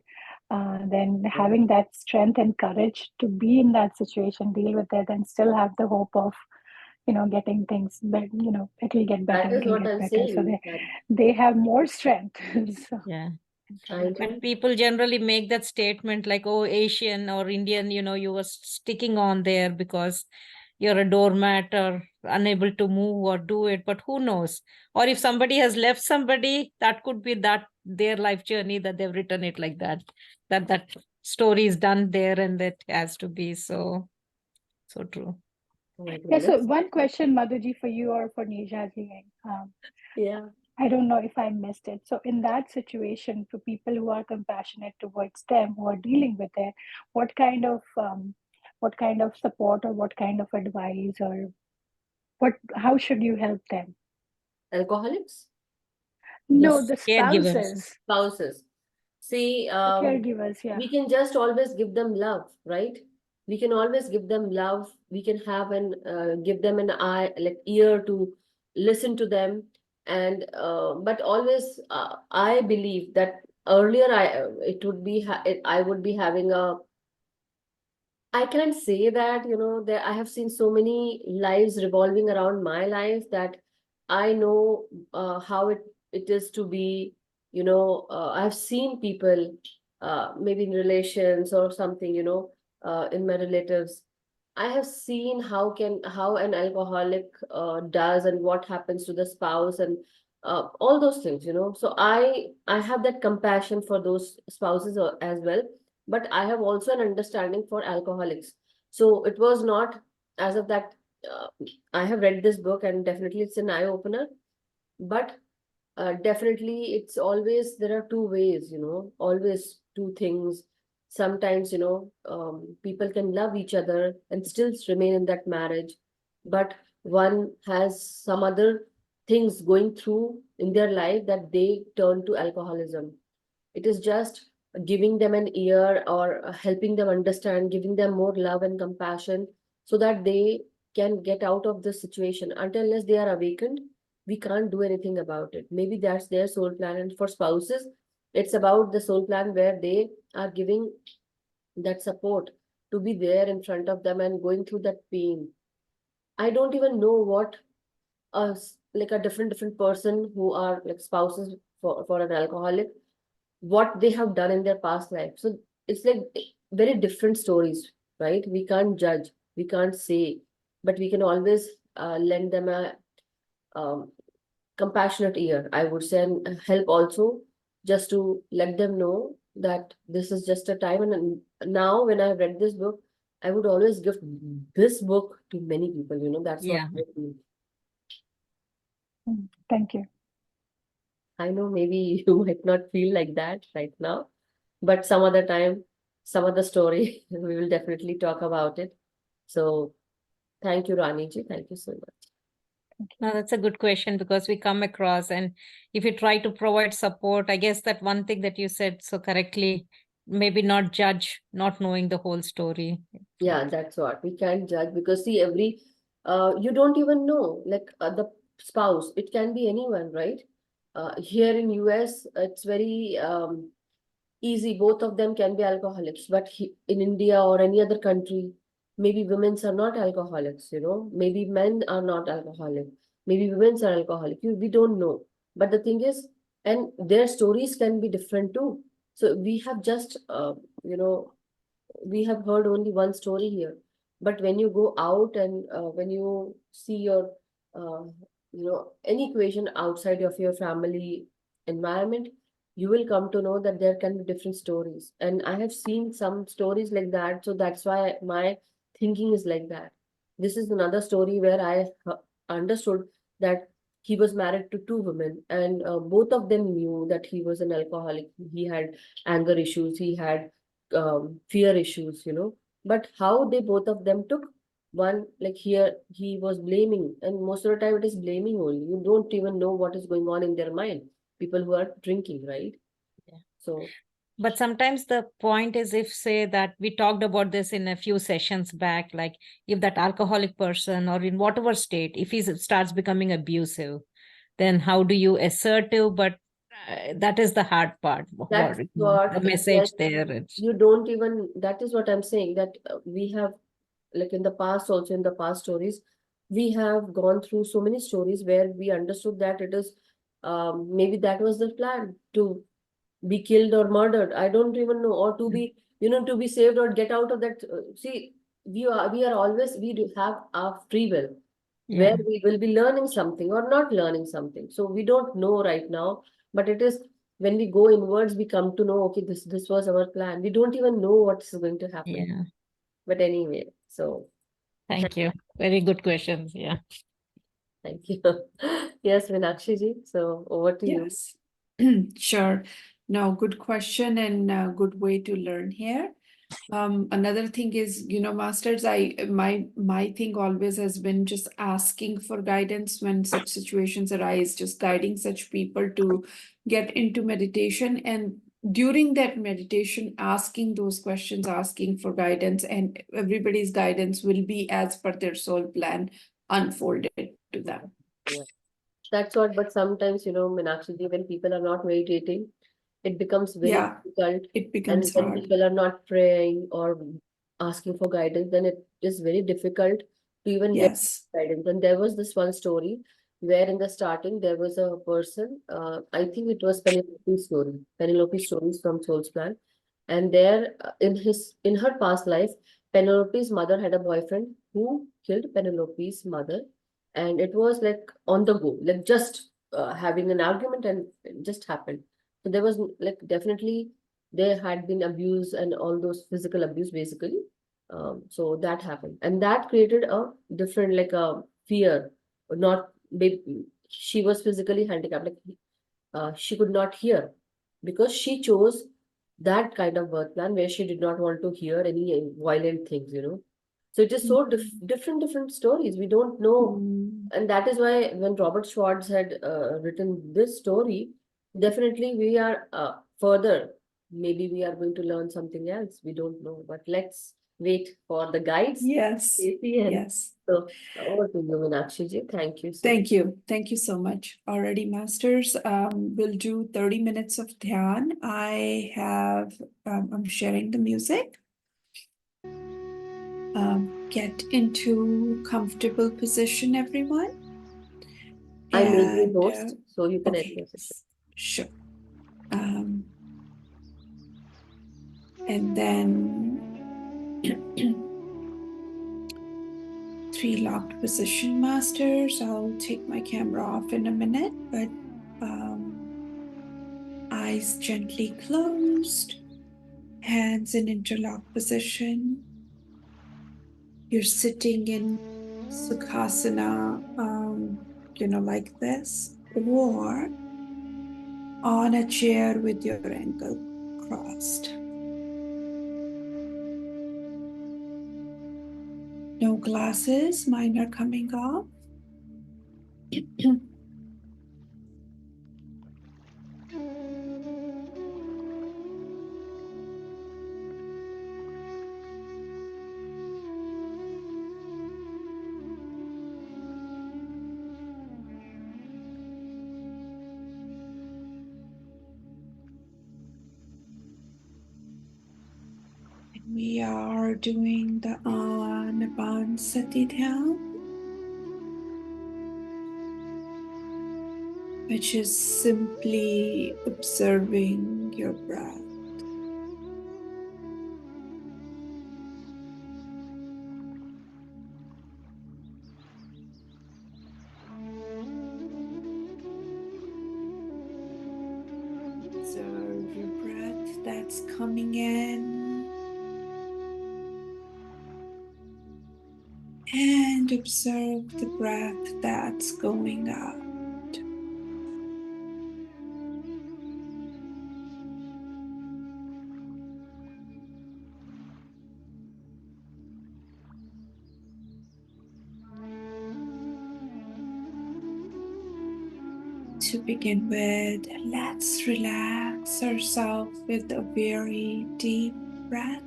than having that strength and courage to be in that situation, deal with it, and still have the hope of, getting things. But it will get better. That is It will what get I'm better. So saying. That they have more strength. So Yeah. I But know. people generally make that statement like, oh, Asian or Indian, you were sticking on there because you're a doormat or unable to move or do it. But who knows? Or if somebody has left somebody, that could be that their life journey that they've written it like that. That story is done there and that has to be so true. Oh my yeah. So goodness. one question, Madhuji, for you or for Neeraji. Yeah. I don't know if I missed it. So, in that situation, for people who are compassionate towards them, who are dealing with it, what kind of support or what kind of advice or how should you help them? Alcoholics, No, Yes, the caregivers. spouses, spouses. See, the caregivers. Yeah. we can just always give them love, right? We can always give them love. We can have an give them an eye, like ear to listen to them, and but always, I believe that earlier it would be I would be having a. I can't say that, that I have seen so many lives revolving around my life that I know how it is to be, I've seen people, maybe in relations or something, in my relatives. I have seen how an alcoholic does and what happens to the spouse and all those things, So I have that compassion for those spouses as well, but I have also an understanding for alcoholics. So it was not as of that. Uh, I have read this book and definitely it's an eye opener, but definitely it's always there are two ways, always two things. Sometimes, people can love each other and still remain in that marriage, but one has some other things going through in their life that they turn to alcoholism. It is just giving them an ear or helping them understand, giving them more love and compassion so that they can get out of the situation. Until unless they are awakened, we can't do anything about it. Maybe that's their soul plan. And for spouses, it's about the soul plan where they are giving that support to be there in front of them and going through that pain. I don't even know what like a different person who are like spouses for an alcoholic, what they have done in their past life. So it's like very different stories, right? We can't judge, we can't say, but we can always lend them a um, compassionate ear, I would say, and help also just to let them know that this is just a time. And now, when I've read this book, I would always give this book to many people. That's what Yeah. I feel. Thank you. I know maybe you might not feel like that right now, but some other time, some other story, we will definitely talk about it. So thank you, Rani ji. Thank you so much. No, that's a good question because we come across, and if you try to provide support, I guess that one thing that you said so correctly, maybe not judge, not knowing the whole story. Yeah, that's what we can't judge, because see, you don't even know, like the spouse, it can be anyone, right? Here in US, it's very easy. Both of them can be alcoholics, but in India or any other country, maybe women's are not alcoholics, maybe men are not alcoholic, maybe women's are alcoholic. We don't know. But the thing is, and their stories can be different too. So we have just, you know, we have heard only one story here. But when you go out and when you see your, uh, any equation outside of your family environment, you will come to know that there can be different stories. And I have seen some stories like that. So that's why my thinking is like that. This is another story where I understood that he was married to two women, and both of them knew that he was an alcoholic. He had anger issues, he had fear issues, but how they both of them took one, like here, he was blaming, and most of the time it is blaming only. You don't even know what is going on in their mind. People who are drinking, right? Yeah. So, But sometimes the point is, if say that we talked about this in a few sessions back, like if that alcoholic person or in whatever state, if he starts becoming abusive, then how do you assertive? But that is the hard part. that's The what, message like, there is. you don't even, that is what I'm saying, that we have, like in the past, also in the past stories, we have gone through so many stories where we understood that it is, maybe that was the plan, to be killed or murdered. I don't even know, or to be, to be saved or get out of that. See, we are always, we do have our free will, where Yeah. we will be learning something or not learning something. So we don't know right now, but it is when we go inwards, we come to know, okay, this was our plan. We don't even know what's going to happen. Yeah. But anyway, so Thank you. Very good questions. Yeah. thank you. Yes, Meenakshi ji. So over to you. Yes. Sure. No, good question and good way to learn here. Another thing is, masters, my thing always has been just asking for guidance when such situations arise, just guiding such people to get into meditation, and during that meditation, asking those questions, asking for guidance, and everybody's guidance will be as per their soul plan unfolded to them. Yeah. That's what, but sometimes, Meenakshi ji, when people are not meditating, it becomes very Yeah, difficult. it And becomes when hard. people are not praying or asking for guidance, then it is very difficult to even get Yes. guidance. And there was this one story where in the starting there was a person, I think it was Penelope's story, Penelope's stories from Soul's Plan. And there, in her past life, Penelope's mother had a boyfriend who killed Penelope's mother, and it was like on the go, like just having an argument, and it just happened. So there was, like, definitely there had been abuse and all those physical abuse basically. So that happened, and that created a different, like, a fear. Not maybe she was physically handicapped, like, she could not hear because she chose that kind of birth plan where she did not want to hear any violent things. So it is so different stories. We don't know, Mm. and that is why when Robert Schwartz had written this story, definitely we are further. Maybe we are going to learn something else. We don't know, but let's wait for the guides. Yes. Stacey, and Yes. so over to you, Meenakshi ji. Thank you so much. Thank you. Thank you so much. Already, masters. We'll do 30 minutes of dhyan. I'm sharing the music. Get into comfortable position, everyone. I made you And host, so you can okay, address it. sure. And then 3 locked position, masters. I'll take my camera off in a minute, but eyes gently closed, hands in interlocked position. You're sitting in Sukhasana, like this, or on a chair with your ankle crossed. No glasses, mine are coming off. We are doing the Anapansati Meditation, which is simply observing your breath. Observe your breath that's coming in, and observe the breath that's going out. To begin with, let's relax ourselves with a very deep breath.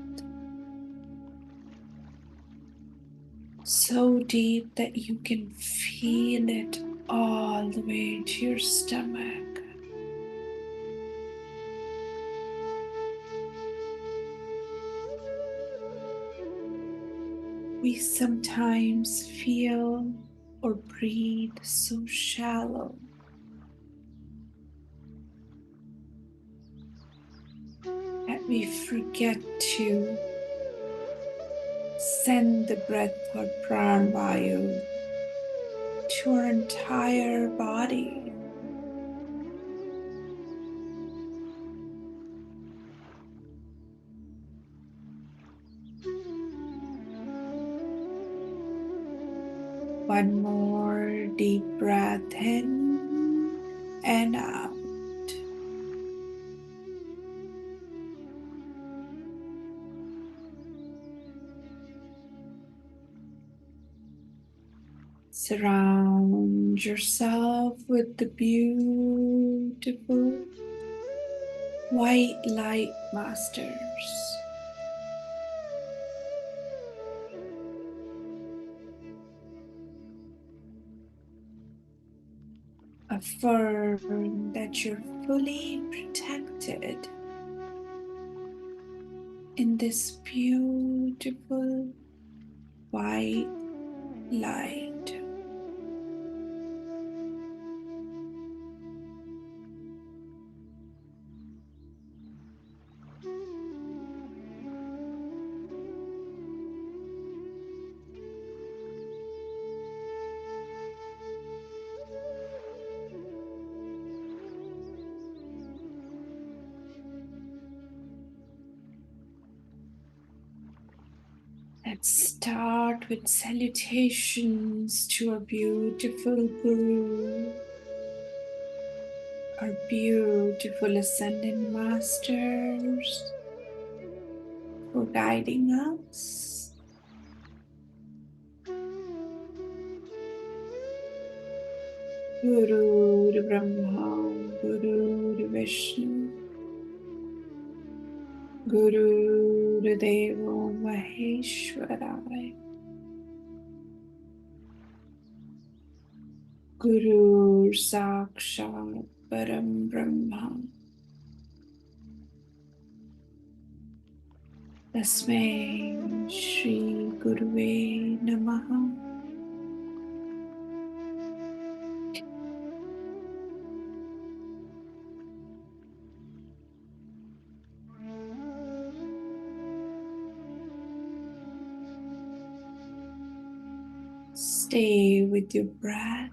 So deep that you can feel it all the way to your stomach. We sometimes feel or breathe so shallow that we forget to send the breath or pranavayu to our entire body. One more deep breath in and out. Surround yourself with the beautiful white light masters. Affirm that you're fully protected in this beautiful white light. Let's start with salutations to our beautiful Guru, our beautiful Ascended Masters for guiding us. Guru Brahma, Guru Vishnu, Guru Devo Maheshwaraya, Guru Sakshat Param Brahma, Tasmai Shri Guruve Namaha. Stay with your breath.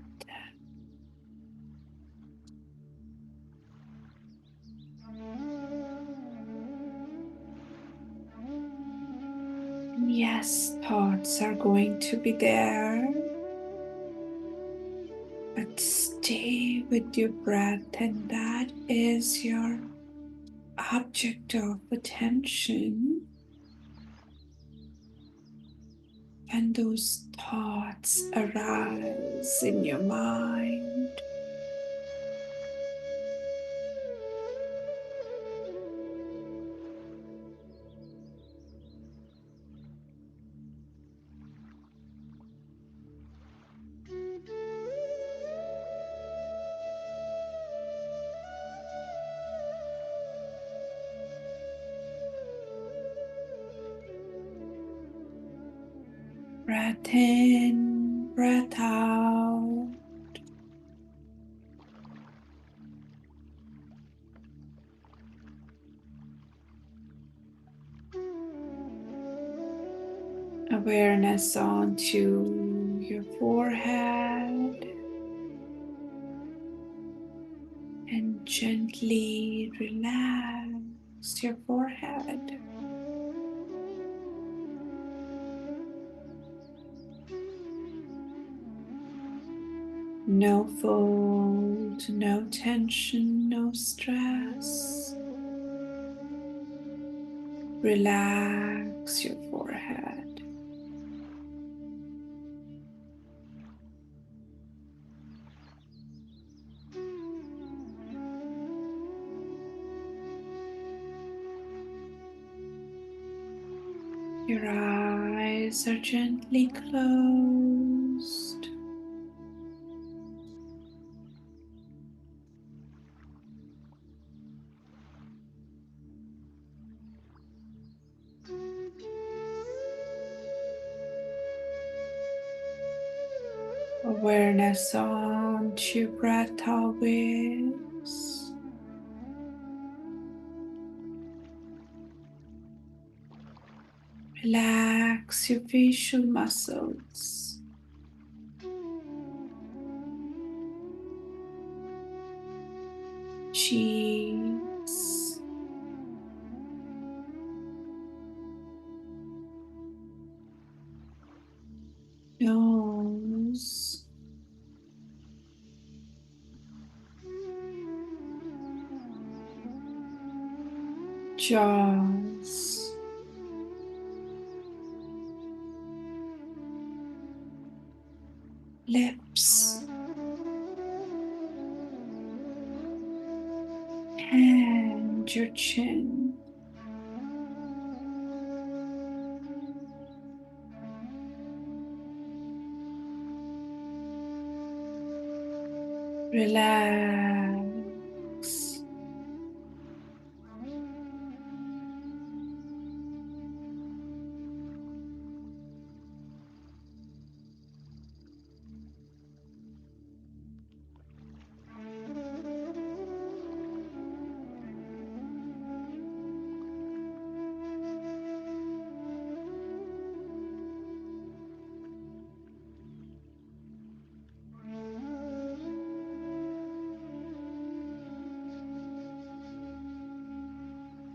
And yes, thoughts are going to be there, but stay with your breath, and that is your object of attention. And those thoughts arise in your mind, breath in, breath out. Awareness onto your forehead and gently relax your forehead. No fold, no tension, no stress. Relax your forehead. Your eyes are gently closed. Awareness on to your breath always. Relax your facial muscles. Cheeks. Nose. Jaws. Lips. And your chin. Relax.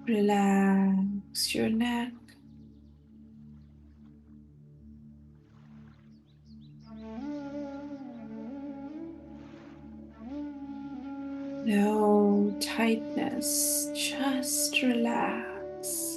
Relax your neck. No tightness, just relax.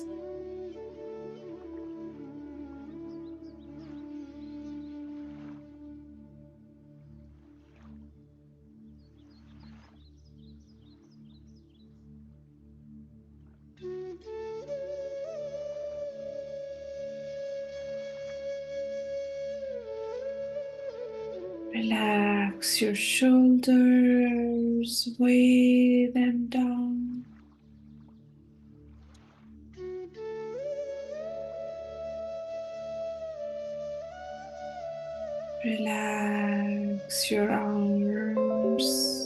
Relax your shoulders, weigh them down. Relax your arms.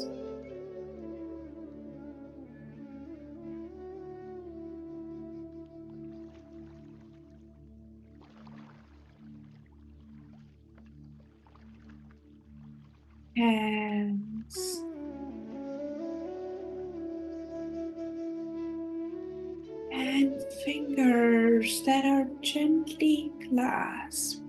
Hands. And fingers that are gently clasped.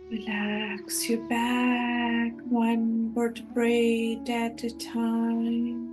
Relax your back, one vertebrae at a time.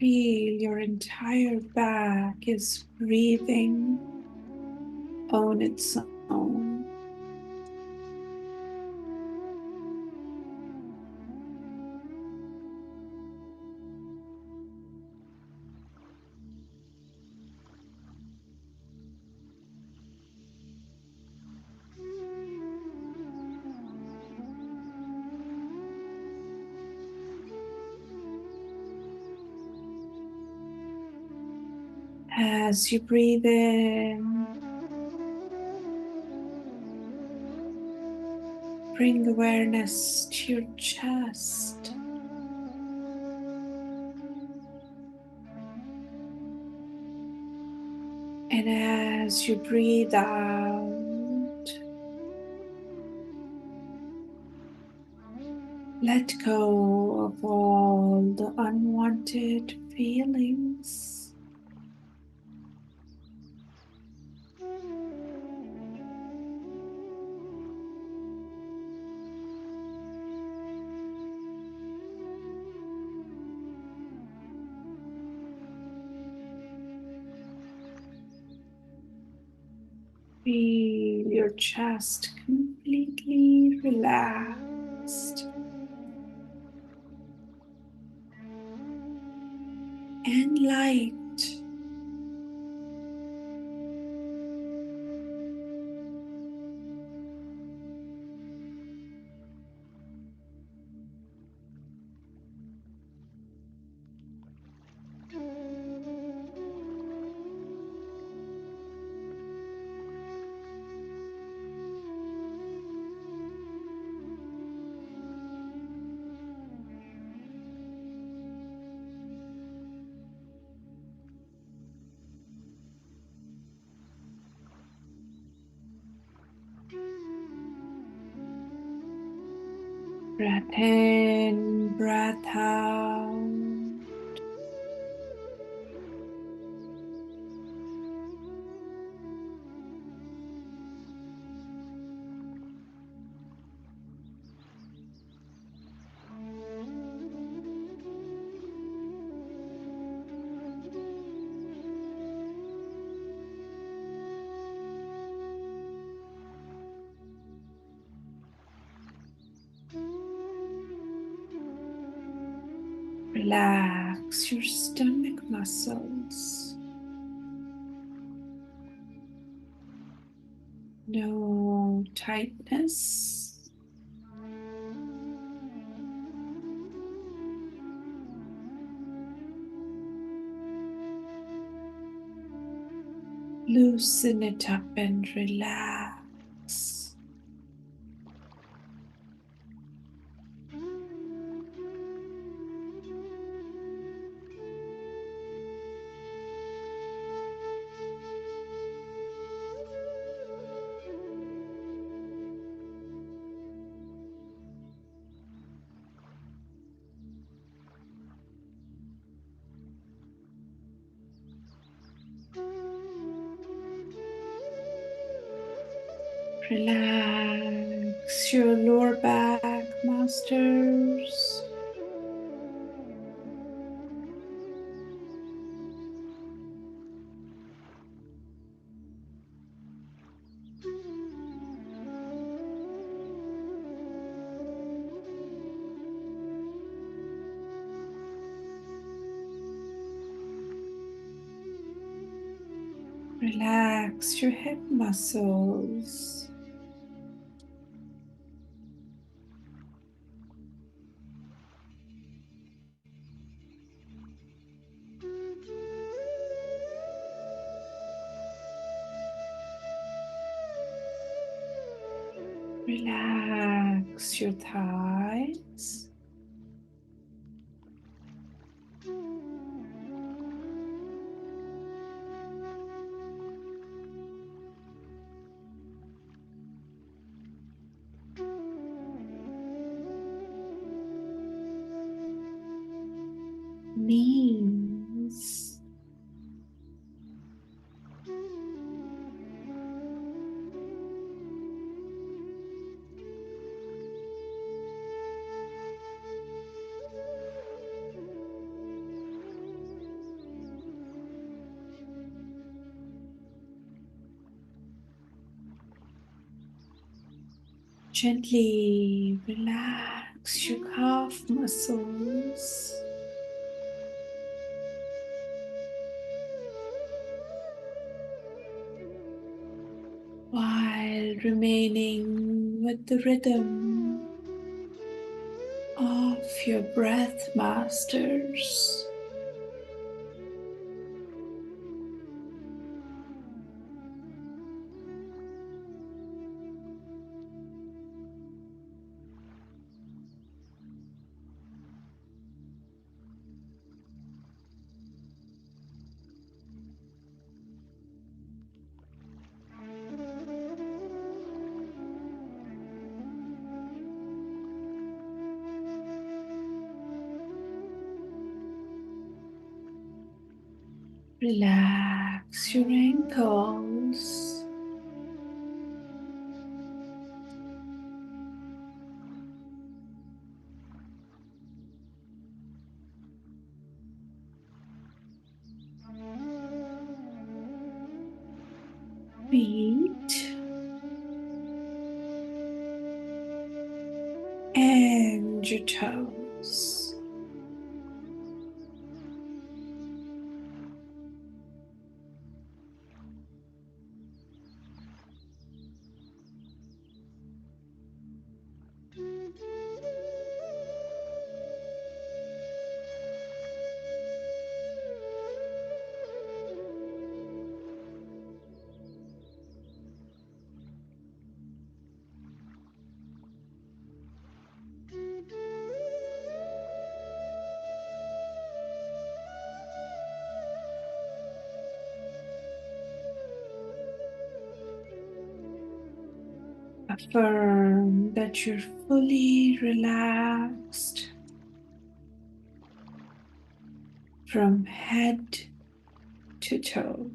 Feel your entire back is breathing on its own. As you breathe in, Bring awareness to your chest. And as you breathe out, let go of all the unwanted feelings. Feel your chest completely relaxed and light. Breath in, breath out. Relax your stomach muscles. No tightness. Loosen it up and relax. Relax your lower back, masters. Relax your hip muscles. Relax your thighs. Knees. Gently relax your calf muscles. While remaining with the rhythm of your breath, masters. Relax your ankles. Feet and your toes. Affirm that you're fully relaxed from head to toe.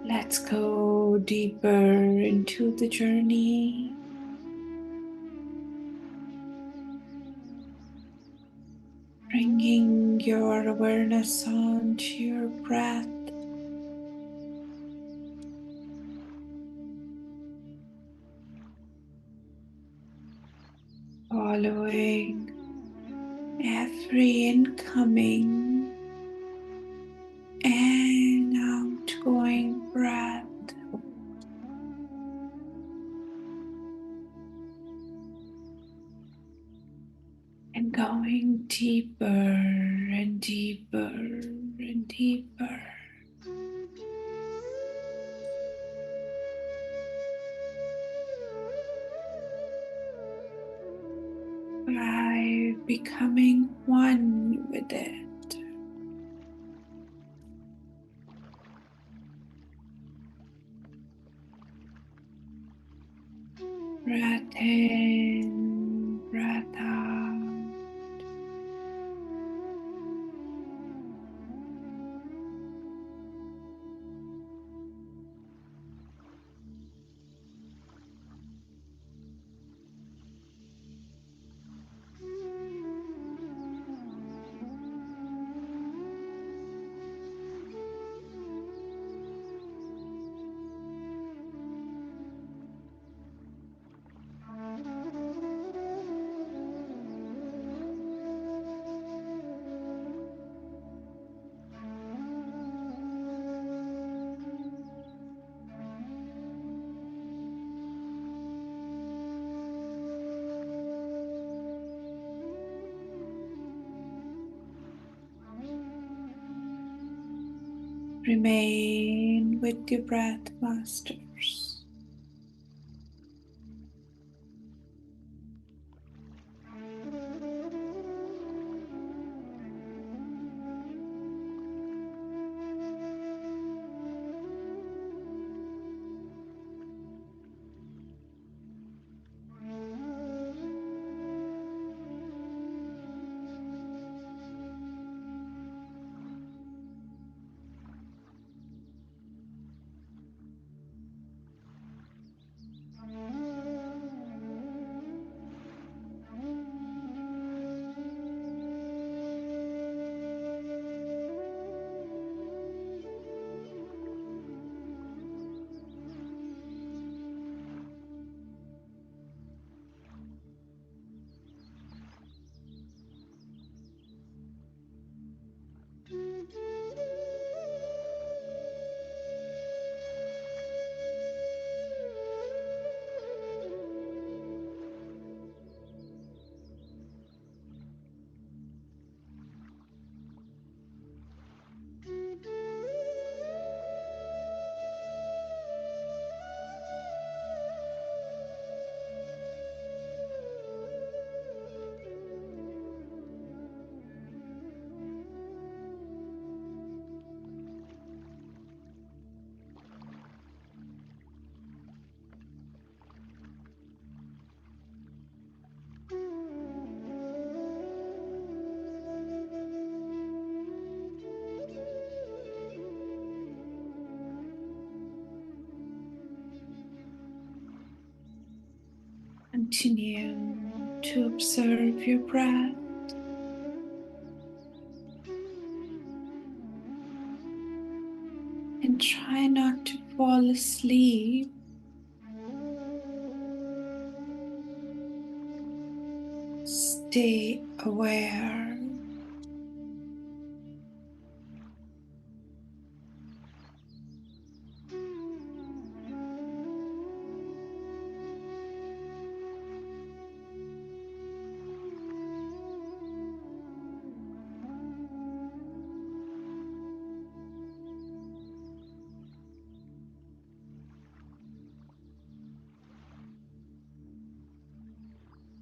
Let's go deeper into the journey. Bringing your awareness onto your breath. Following every incoming and outgoing breath. And going deeper and deeper and deeper. By becoming one with it. Breath in, breath out. Remain with your breath, masters. Continue to observe your breath. And try not to fall asleep. Stay aware.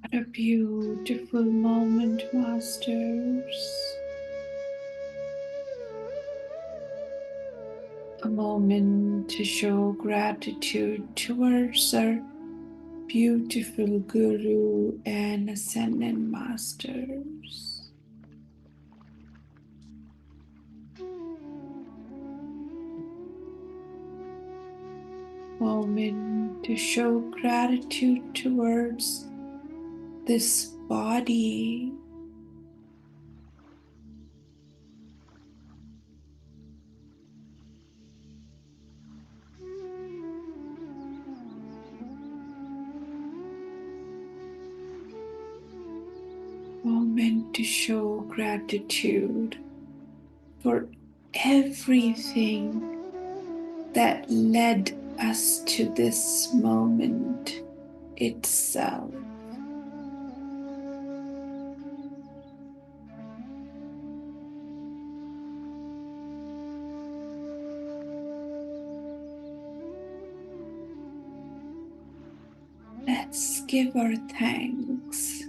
What a beautiful moment, Masters. A moment to show gratitude towards our beautiful Guru and Ascended Masters. Moment to show gratitude towards this body. Moment to show gratitude for everything that led us to this moment itself. Let's give our thanks.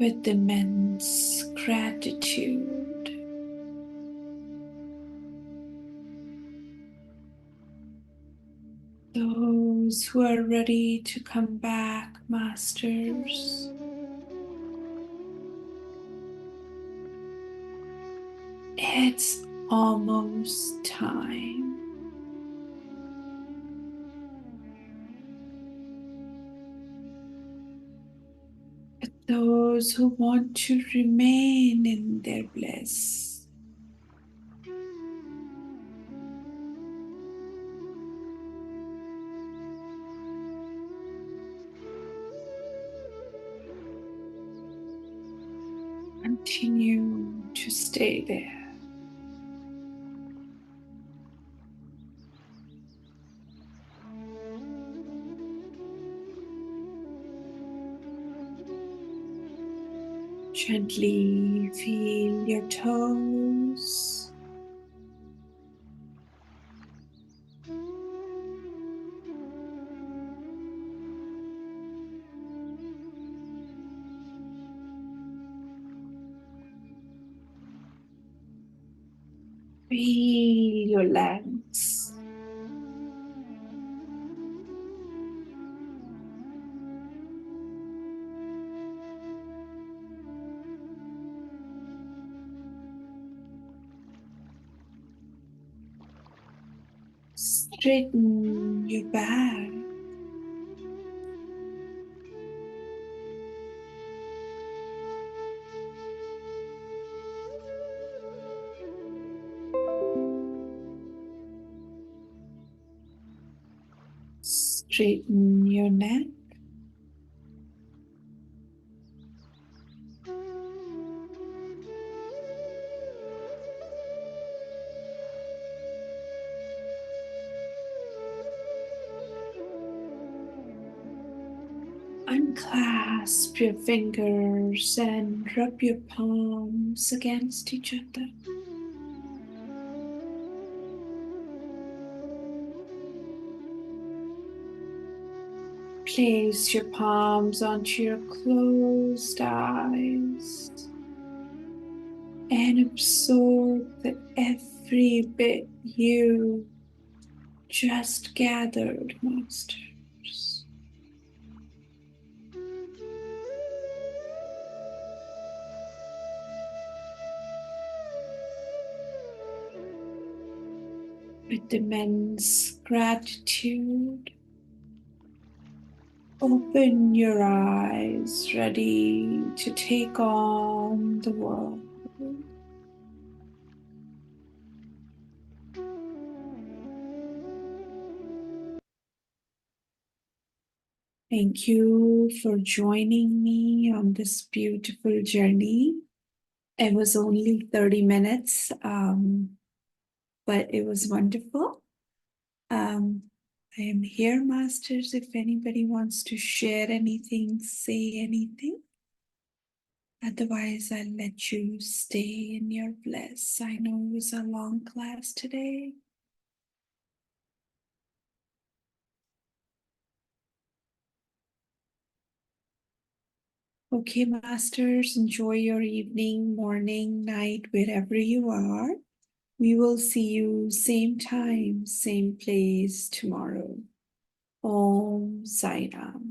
With immense gratitude. Those who are ready to come back, Masters, it's almost time. But those who want to remain in their bliss, continue to stay there. Gently feel your toes. Feel your legs. Straighten your back. Straighten your neck. Unclasp your fingers and rub your palms against each other. Place your palms onto your closed eyes and absorb that every bit you just gathered, Masters. With immense gratitude, open your eyes, ready to take on the world. Thank you for joining me on this beautiful journey. It was only 30 minutes, but it was wonderful. I am here, Masters. If anybody wants to share anything, say anything. Otherwise, I'll let you stay in your bliss. I know it was a long class today. Okay, Masters, enjoy your evening, morning, night, wherever you are. We will see you same time, same place tomorrow. Om Sai Ram.